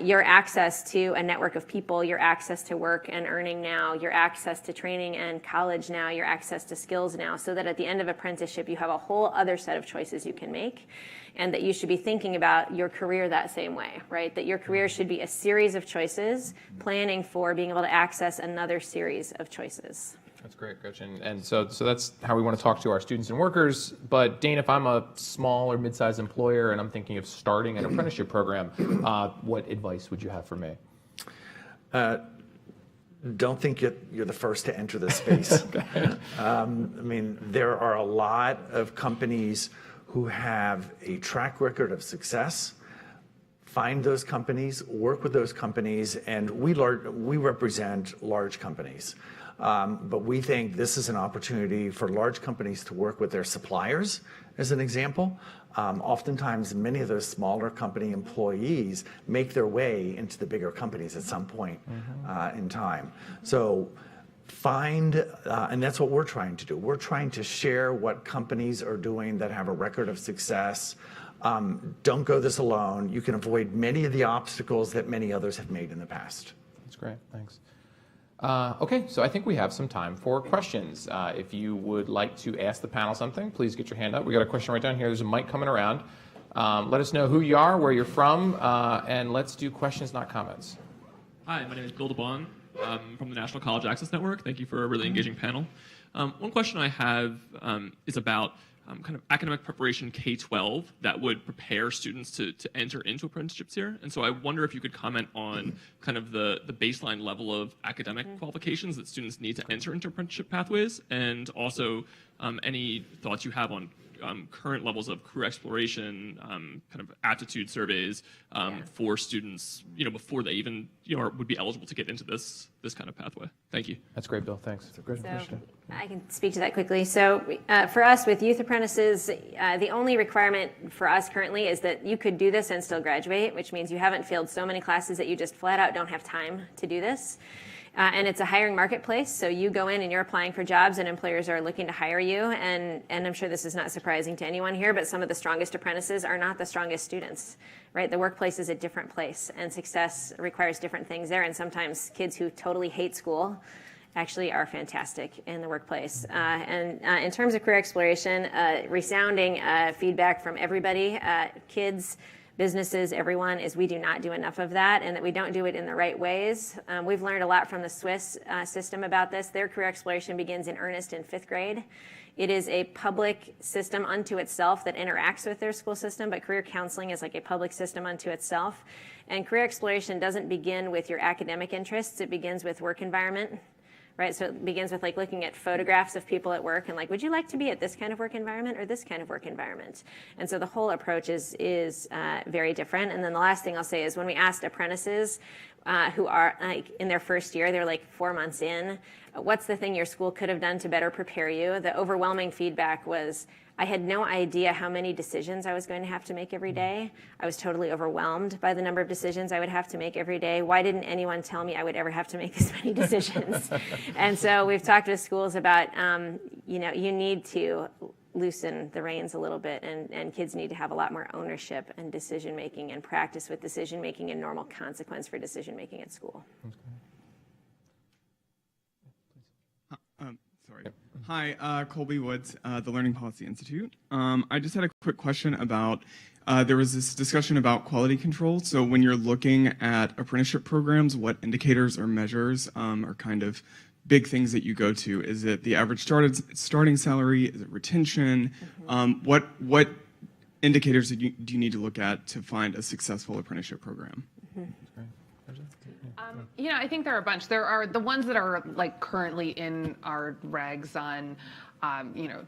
your access to a network of people, your access to work and earning now, your access to training and college now, your access to skills now, so that at the end of apprenticeship, you have a whole other set of choices you can make, and that you should be thinking about your career that same way, right? That your career should be a series of choices, planning for being able to access another series of choices. That's great, Gretchen. And so that's how we want to talk to our students and workers. But Dane, if I'm a small or mid-sized employer and I'm thinking of starting an apprenticeship program, what advice would you have for me? Don't think you're the first to enter this space. I mean, there are a lot of companies who have a track record of success. Find those companies, work with those companies, and we represent large companies. But we think this is an opportunity for large companies to work with their suppliers, as an example. Oftentimes, many of those smaller company employees make their way into the bigger companies at some point in time. So find, and that's what we're trying to do. We're trying to share what companies are doing that have a record of success. Don't go this alone. You can avoid many of the obstacles that many others have made in the past. That's great, thanks. Okay, so I think we have some time for questions. If you would like to ask the panel something, please get your hand up. We got a question right down here. There's a mic coming around. Let us know who you are, where you're from, and let's do questions, not comments. Hi, my name is Bill DeBon from the National College Access Network. Thank you for a really engaging panel. One question I have is about kind of academic preparation K-12 that would prepare students to enter into apprenticeships here. And so I wonder if you could comment on kind of the baseline level of academic qualifications that students need to enter into apprenticeship pathways, and also any thoughts you have on current levels of career exploration, kind of aptitude surveys for students, before they even would be eligible to get into this kind of pathway. Thank you. That's great, Bill. Thanks. That's a great question. I can speak to that quickly. So for us with youth apprentices, the only requirement for us currently is that you could do this and still graduate, which means you haven't failed so many classes that you just flat out don't have time to do this. And it's a hiring marketplace, so you go in and you're applying for jobs and employers are looking to hire you, and I'm sure this is not surprising surprising to anyone here, but some of the strongest apprentices are not the strongest students, right? The workplace is a different place, and success requires different things there. And sometimes kids who totally hate school actually are fantastic in the workplace. In terms of career exploration, resounding feedback from everybody, kids, businesses, everyone, is we do not do enough of that, and that we don't do it in the right ways. We've learned a lot from the Swiss system about this. Their career exploration begins in earnest in 5th grade. It is a public system unto itself that interacts with their school system, but career counseling is like a public system unto itself. And career exploration doesn't begin with your academic interests, it begins with work environment. Right, so it begins with like looking at photographs of people at work and like, would you like to be at this kind of work environment or this kind of work environment? And so the whole approach is very different. And then the last thing I'll say is when we asked apprentices who are like in their first year, they're like 4 months in, what's the thing your school could have done to better prepare you? The overwhelming feedback was, I had no idea how many decisions I was going to have to make every day. I was totally overwhelmed by the number of decisions I would have to make every day. Why didn't anyone tell me I would ever have to make this many decisions? And so we've talked with schools about, you need to loosen the reins a little bit, and kids need to have a lot more ownership and decision making and practice with decision making and normal consequence for decision making at school. Sorry. Hi, Colby Woods, the Learning Policy Institute. I just had a quick question about, there was this discussion about quality control. So when you're looking at apprenticeship programs, what indicators or measures are kind of big things that you go to? Is it the average starting salary? Is it retention? What indicators do you need to look at to find a successful apprenticeship program? I think there are a bunch. There are the ones that are like currently in our regs on,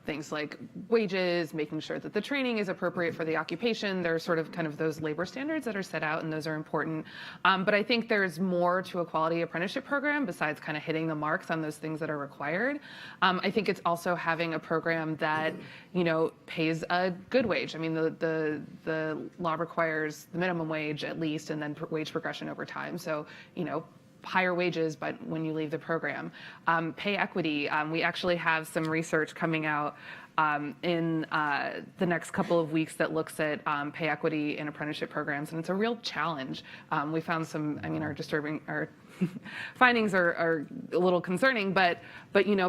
things like wages, making sure that the training is appropriate for the occupation. There's sort of kind of those labor standards that are set out, and those are important. But I think there's more to a quality apprenticeship program besides kind of hitting the marks on those things that are required. I think it's also having a program that, pays a good wage. I mean, the law requires the minimum wage at least, and then wage progression over time. So, higher wages, but when you leave the program. Pay equity, we actually have some research coming out in the next couple of weeks that looks at pay equity in apprenticeship programs, and it's a real challenge. We found some, our findings are a little concerning, but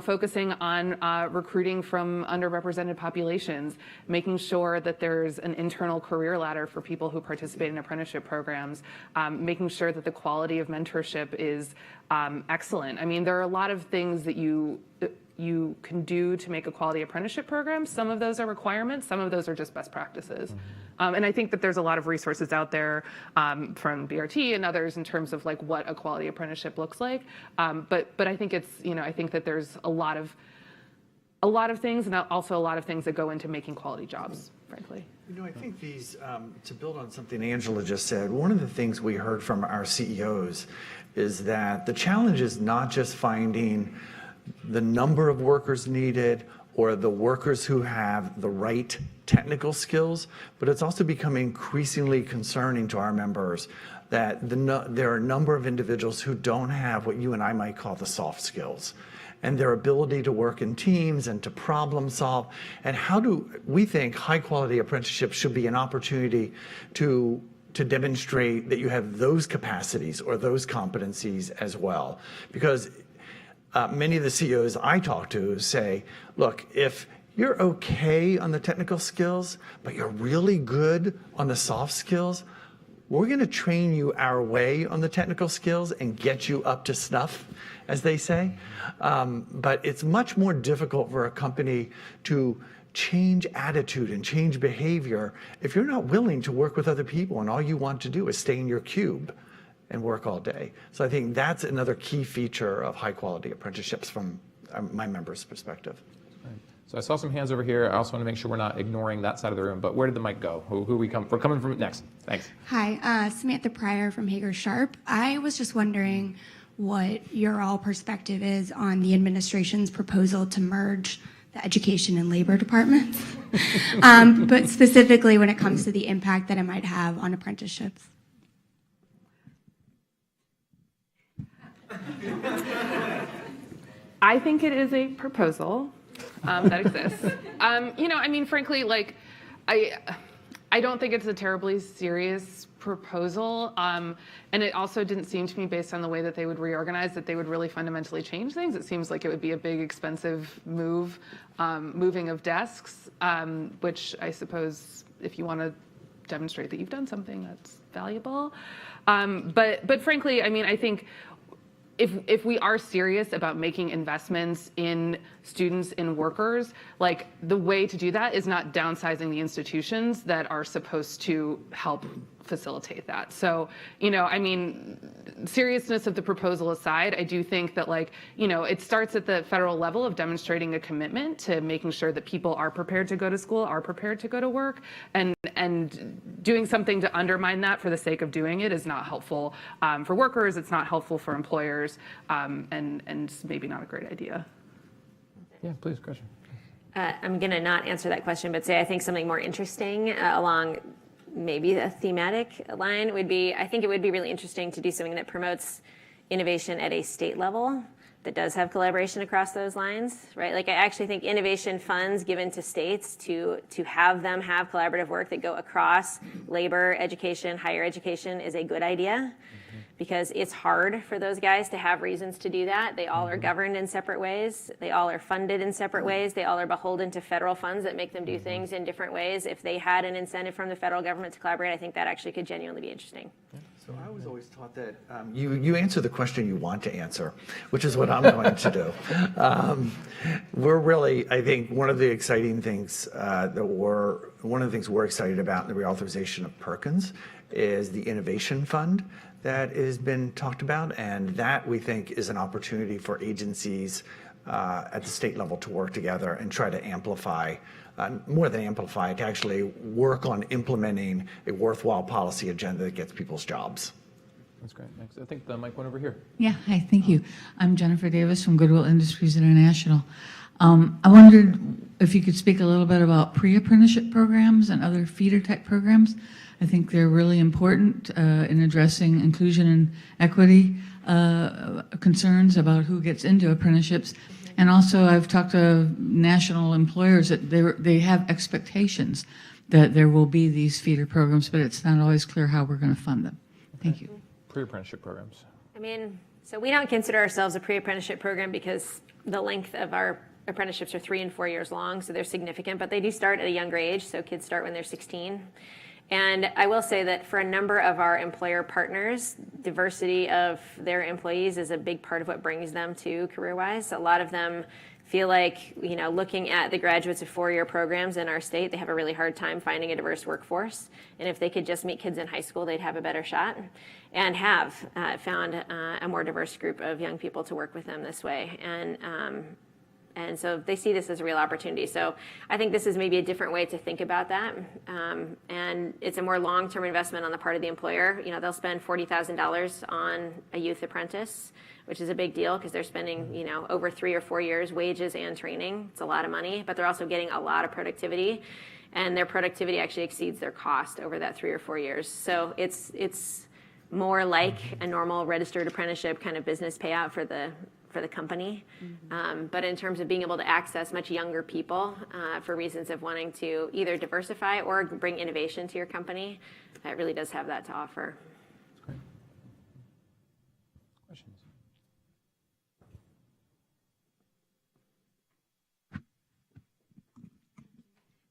focusing on recruiting from underrepresented populations, making sure that there's an internal career ladder for people who participate in apprenticeship programs, making sure that the quality of mentorship is excellent. I mean, there are a lot of things that you can do to make a quality apprenticeship program. Some of those are requirements, some of those are just best practices. And I think that there's a lot of resources out there from BRT and others in terms of like what a quality apprenticeship looks like. But I think it's, I think that there's a lot of things, and also a lot of things that go into making quality jobs, frankly. I think these, to build on something Angela just said, one of the things we heard from our CEOs is that the challenge is not just finding the number of workers needed or the workers who have the right technical skills, but it's also becoming increasingly concerning to our members that there are a number of individuals who don't have what you and I might call the soft skills, and their ability to work in teams and to problem solve. And how do we think high quality apprenticeship should be an opportunity to demonstrate that you have those capacities or those competencies as well? Because many of the CEOs I talk to say, look, if you're okay on the technical skills, but you're really good on the soft skills, we're going to train you our way on the technical skills and get you up to snuff, as they say. But it's much more difficult for a company to change attitude and change behavior if you're not willing to work with other people and all you want to do is stay in your cube and work all day. So I think that's another key feature of high quality apprenticeships from my members' perspective. So I saw some hands over here. I also want to make sure we're not ignoring that side of the room, but where did the mic go? We're coming from next. Thanks. Hi, Samantha Pryor from Hager Sharp. I was just wondering what your all perspective is on the administration's proposal to merge the education and labor departments, but specifically when it comes to the impact that it might have on apprenticeships. I think it is a proposal. that exists. I mean, frankly, like, I don't think it's a terribly serious proposal, and it also didn't seem to me, based on the way that they would reorganize, that they would really fundamentally change things. It seems like it would be a big, expensive moving of desks, which I suppose, if you want to demonstrate that you've done something, that's valuable. But frankly, I mean, I think if we are serious about making investments in students, in workers, like, the way to do that is not downsizing the institutions that are supposed to help facilitate that. So, I mean, seriousness of the proposal aside, I do think that, like, it starts at the federal level of demonstrating a commitment to making sure that people are prepared to go to school, are prepared to go to work, and doing something to undermine that for the sake of doing it is not helpful for workers, it's not helpful for employers, and maybe not a great idea. Yeah, please, Gretchen. I'm going to not answer that question, but say I think something more interesting along maybe a thematic line would be, I think it would be really interesting to do something that promotes innovation at a state level that does have collaboration across those lines, right? Like, I actually think innovation funds given to states to have them have collaborative work that go across labor, education, higher education is a good idea. Because it's hard for those guys to have reasons to do that. They all are governed in separate ways. They all are funded in separate ways. They all are beholden to federal funds that make them do things in different ways. If they had an incentive from the federal government to collaborate, I think that actually could genuinely be interesting. So I was always taught that you answer the question you want to answer, which is what I'm going to do. We're really, I think, one of the exciting things one of the things we're excited about in the reauthorization of Perkins is the innovation fund that has been talked about, and that, we think, is an opportunity for agencies at the state level to work together and try to amplify, more than amplify, to actually work on implementing a worthwhile policy agenda that gets people's jobs. That's great. Next, I think the mic went over here. Yeah, hi, thank you. I'm Jennifer Davis from Goodwill Industries International. I wondered if you could speak a little bit about pre-apprenticeship programs and other feeder type programs. I think they're really important in addressing inclusion and equity concerns about who gets into apprenticeships. And also, I've talked to national employers that they have expectations that there will be these feeder programs, but it's not always clear how we're going to fund them. Thank you. Pre-apprenticeship programs. I mean, so we don't consider ourselves a pre-apprenticeship program because the length of our apprenticeships are 3 and 4 years long, so they're significant, but they do start at a younger age, so kids start when they're 16. And I will say that for a number of our employer partners, diversity of their employees is a big part of what brings them to CareerWise. A lot of them feel like, looking at the graduates of 4-year programs in our state, they have a really hard time finding a diverse workforce. And if they could just meet kids in high school, they'd have a better shot, and have found a more diverse group of young people to work with them this way. And so they see this as a real opportunity. So I think this is maybe a different way to think about that. And it's a more long-term investment on the part of the employer. They'll spend $40,000 on a youth apprentice, which is a big deal because they're spending, over 3 or 4 years wages and training. It's a lot of money, but they're also getting a lot of productivity. And their productivity actually exceeds their cost over that 3 or 4 years. So it's more like a normal registered apprenticeship kind of business payout for the company. But in terms of being able to access much younger people for reasons of wanting to either diversify or bring innovation to your company, it really does have that to offer. Great. Questions?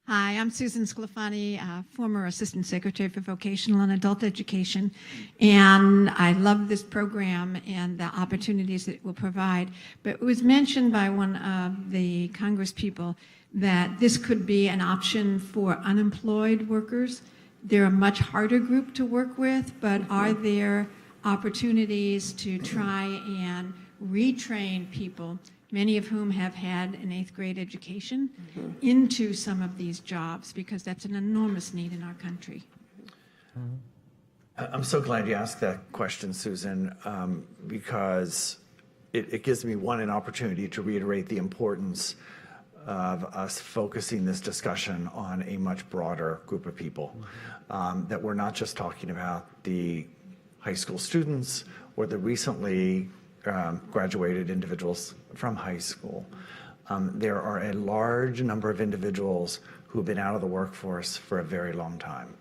Hi, I'm Susan Sclafani, former Assistant Secretary for Vocational and Adult Education, and I love this program and the opportunities that it will provide. But it was mentioned by one of the Congress people that this could be an option for unemployed workers. They're a much harder group to work with, but are there opportunities to try and retrain people, many of whom have had an 8th grade education, into some of these jobs, because that's an enormous need in our country? I'm so glad you asked that question, Susan, because it gives me, an opportunity to reiterate the importance of us focusing this discussion on a much broader group of people, that we're not just talking about the high school students or the recently graduated individuals from high school, there are a large number of individuals who have been out of the workforce for a very long time.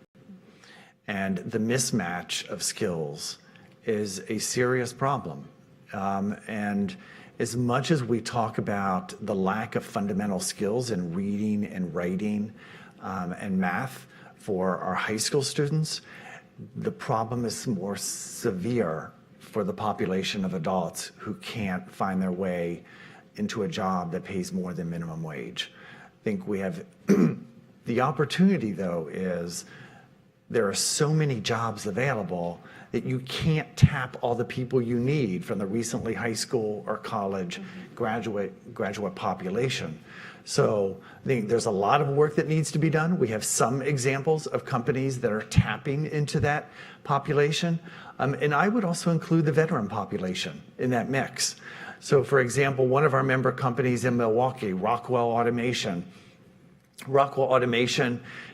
And the mismatch of skills is a serious problem. And as much as we talk about the lack of fundamental skills in reading and writing and math for our high school students, the problem is more severe for the population of adults who can't find their way into a job that pays more than minimum wage. I think we have the opportunity, though, is there are so many jobs available that you can't tap all the people you need from the recently high school or college graduate population. So I think there's a lot of work that needs to be done. We have some examples of companies that are tapping into that population. And I would also include the veteran population in that mix. So for example, one of our member companies in Milwaukee, Rockwell Automation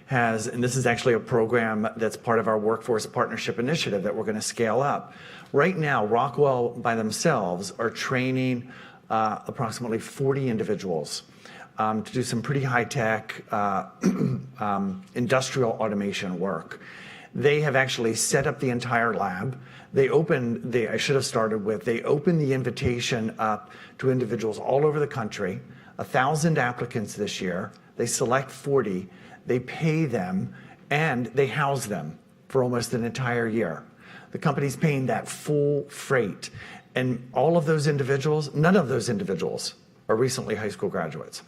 has, and this is actually a program that's part of our workforce partnership initiative that we're going to scale up. Right now, Rockwell by themselves are training approximately 40 individuals to do some pretty high-tech industrial automation work. They have actually set up the entire lab. They opened the invitation up to individuals all over the country, 1,000 applicants this year. They select 40, they pay them, and they house them for almost an entire year. The company's paying that full freight. And all of those individuals, none of those individuals are recently high school graduates.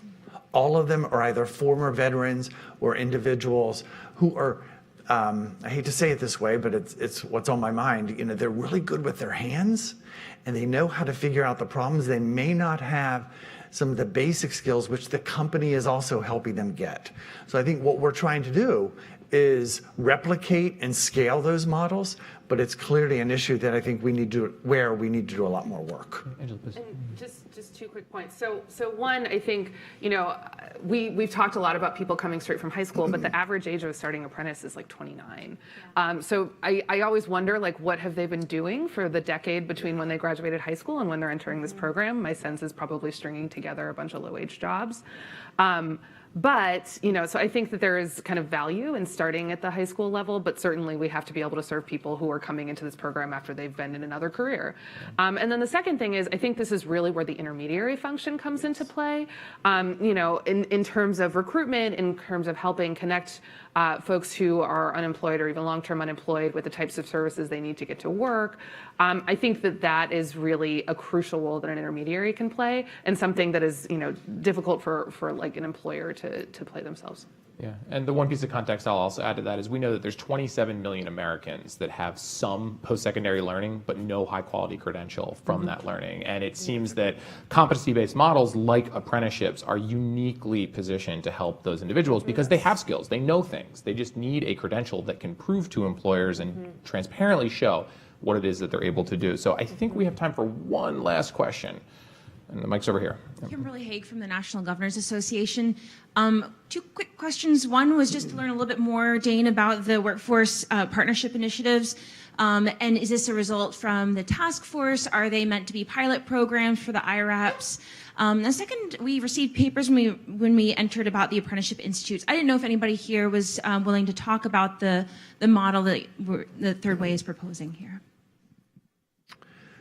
All of them are either former veterans or individuals who are, I hate to say it this way, but it's what's on my mind. You know, they're really good with their hands and they know how to figure out the problems. They may not have some of the basic skills which the company is also helping them get. So I think what we're trying to do is replicate and scale those models, but it's clearly an issue that I think we need to do a lot more work. And just 2 quick points. So one, I think, you know, we've talked a lot about people coming straight from high school, but the average age of a starting apprentice is like 29. So I always wonder, like, what have they been doing for the decade between when they graduated high school and when they're entering this program? My sense is probably stringing together a bunch of low-wage jobs. But, you know, so I think that there is kind of value in starting at the high school level, but certainly we have to be able to serve people who are coming into this program after they've been in another career. And then the second thing is, I think this is really where the intermediary function comes into play, you know, in terms of recruitment, in terms of helping connect folks who are unemployed or even long-term unemployed with the types of services they need to get to work. I think that is really a crucial role that an intermediary can play, and something that is, you know, difficult for like an employer to play themselves. Yeah, and the one piece of context I'll also add to that is we know that there's 27 million Americans that have some post-secondary learning but no high-quality credential from that learning. And it seems that competency-based models like apprenticeships are uniquely positioned to help those individuals because they have skills, they know things. They just need a credential that can prove to employers and transparently show what it is that they're able to do. So I think we have time for one last question. And the mic's over here. Kimberly Haig from the National Governors Association. 2 quick questions. One was just to learn a little bit more, Dane, about the workforce partnership initiatives. And is this a result from the task force? Are they meant to be pilot programs for the IRAPs? The second, we received papers when we entered about the Apprenticeship Institutes. I didn't know if anybody here was willing to talk about the model that the Third Way is proposing here.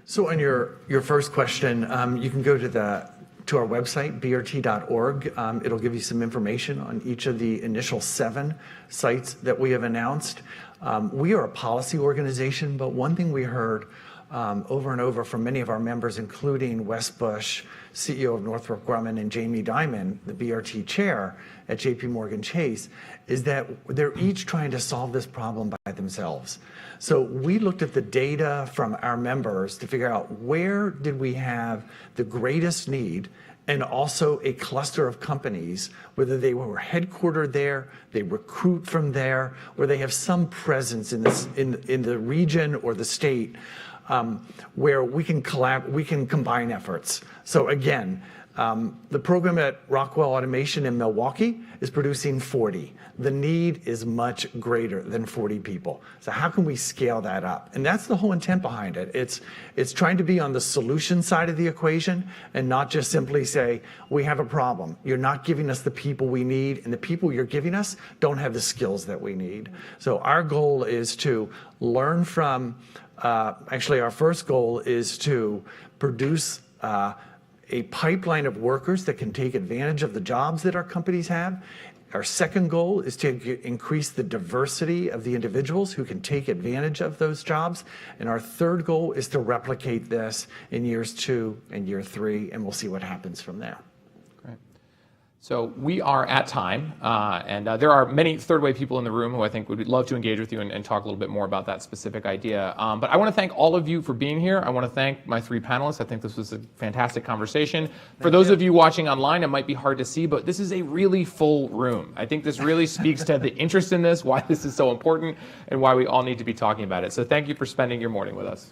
So on your first question, you can go to our website, brt.org. It'll give you some information on each of the initial 7 sites that we have announced. We are a policy organization, but one thing we heard over and over from many of our members, including Wes Bush, CEO of Northrop Grumman, and Jamie Dimon, the BRT chair at JP Morgan Chase, is that they're each trying to solve this problem by themselves. So we looked at the data from our members to figure out where did we have the greatest need, and also a cluster of companies, whether they were headquartered there, they recruit from there, or they have some presence in the region or the state. where we can combine efforts. So again, the program at Rockwell Automation in Milwaukee is producing 40. The need is much greater than 40 people. So how can we scale that up? And that's the whole intent behind it. It's trying to be on the solution side of the equation and not just simply say, we have a problem. You're not giving us the people we need, and the people you're giving us don't have the skills that we need. So our goal is to learn from, actually our first goal is to produce a pipeline of workers that can take advantage of the jobs that our companies have. Our second goal is to increase the diversity of the individuals who can take advantage of those jobs. And our third goal is to replicate this in years 2 and year 3, and we'll see what happens from there. So we are at time, and there are many third-way people in the room who I think would love to engage with you and talk a little bit more about that specific idea. But I want to thank all of you for being here. I want to thank my 3 panelists. I think this was a fantastic conversation. For those of you watching online, it might be hard to see, but this is a really full room. I think this really speaks to the interest in this, why this is so important, and why we all need to be talking about it. So thank you for spending your morning with us.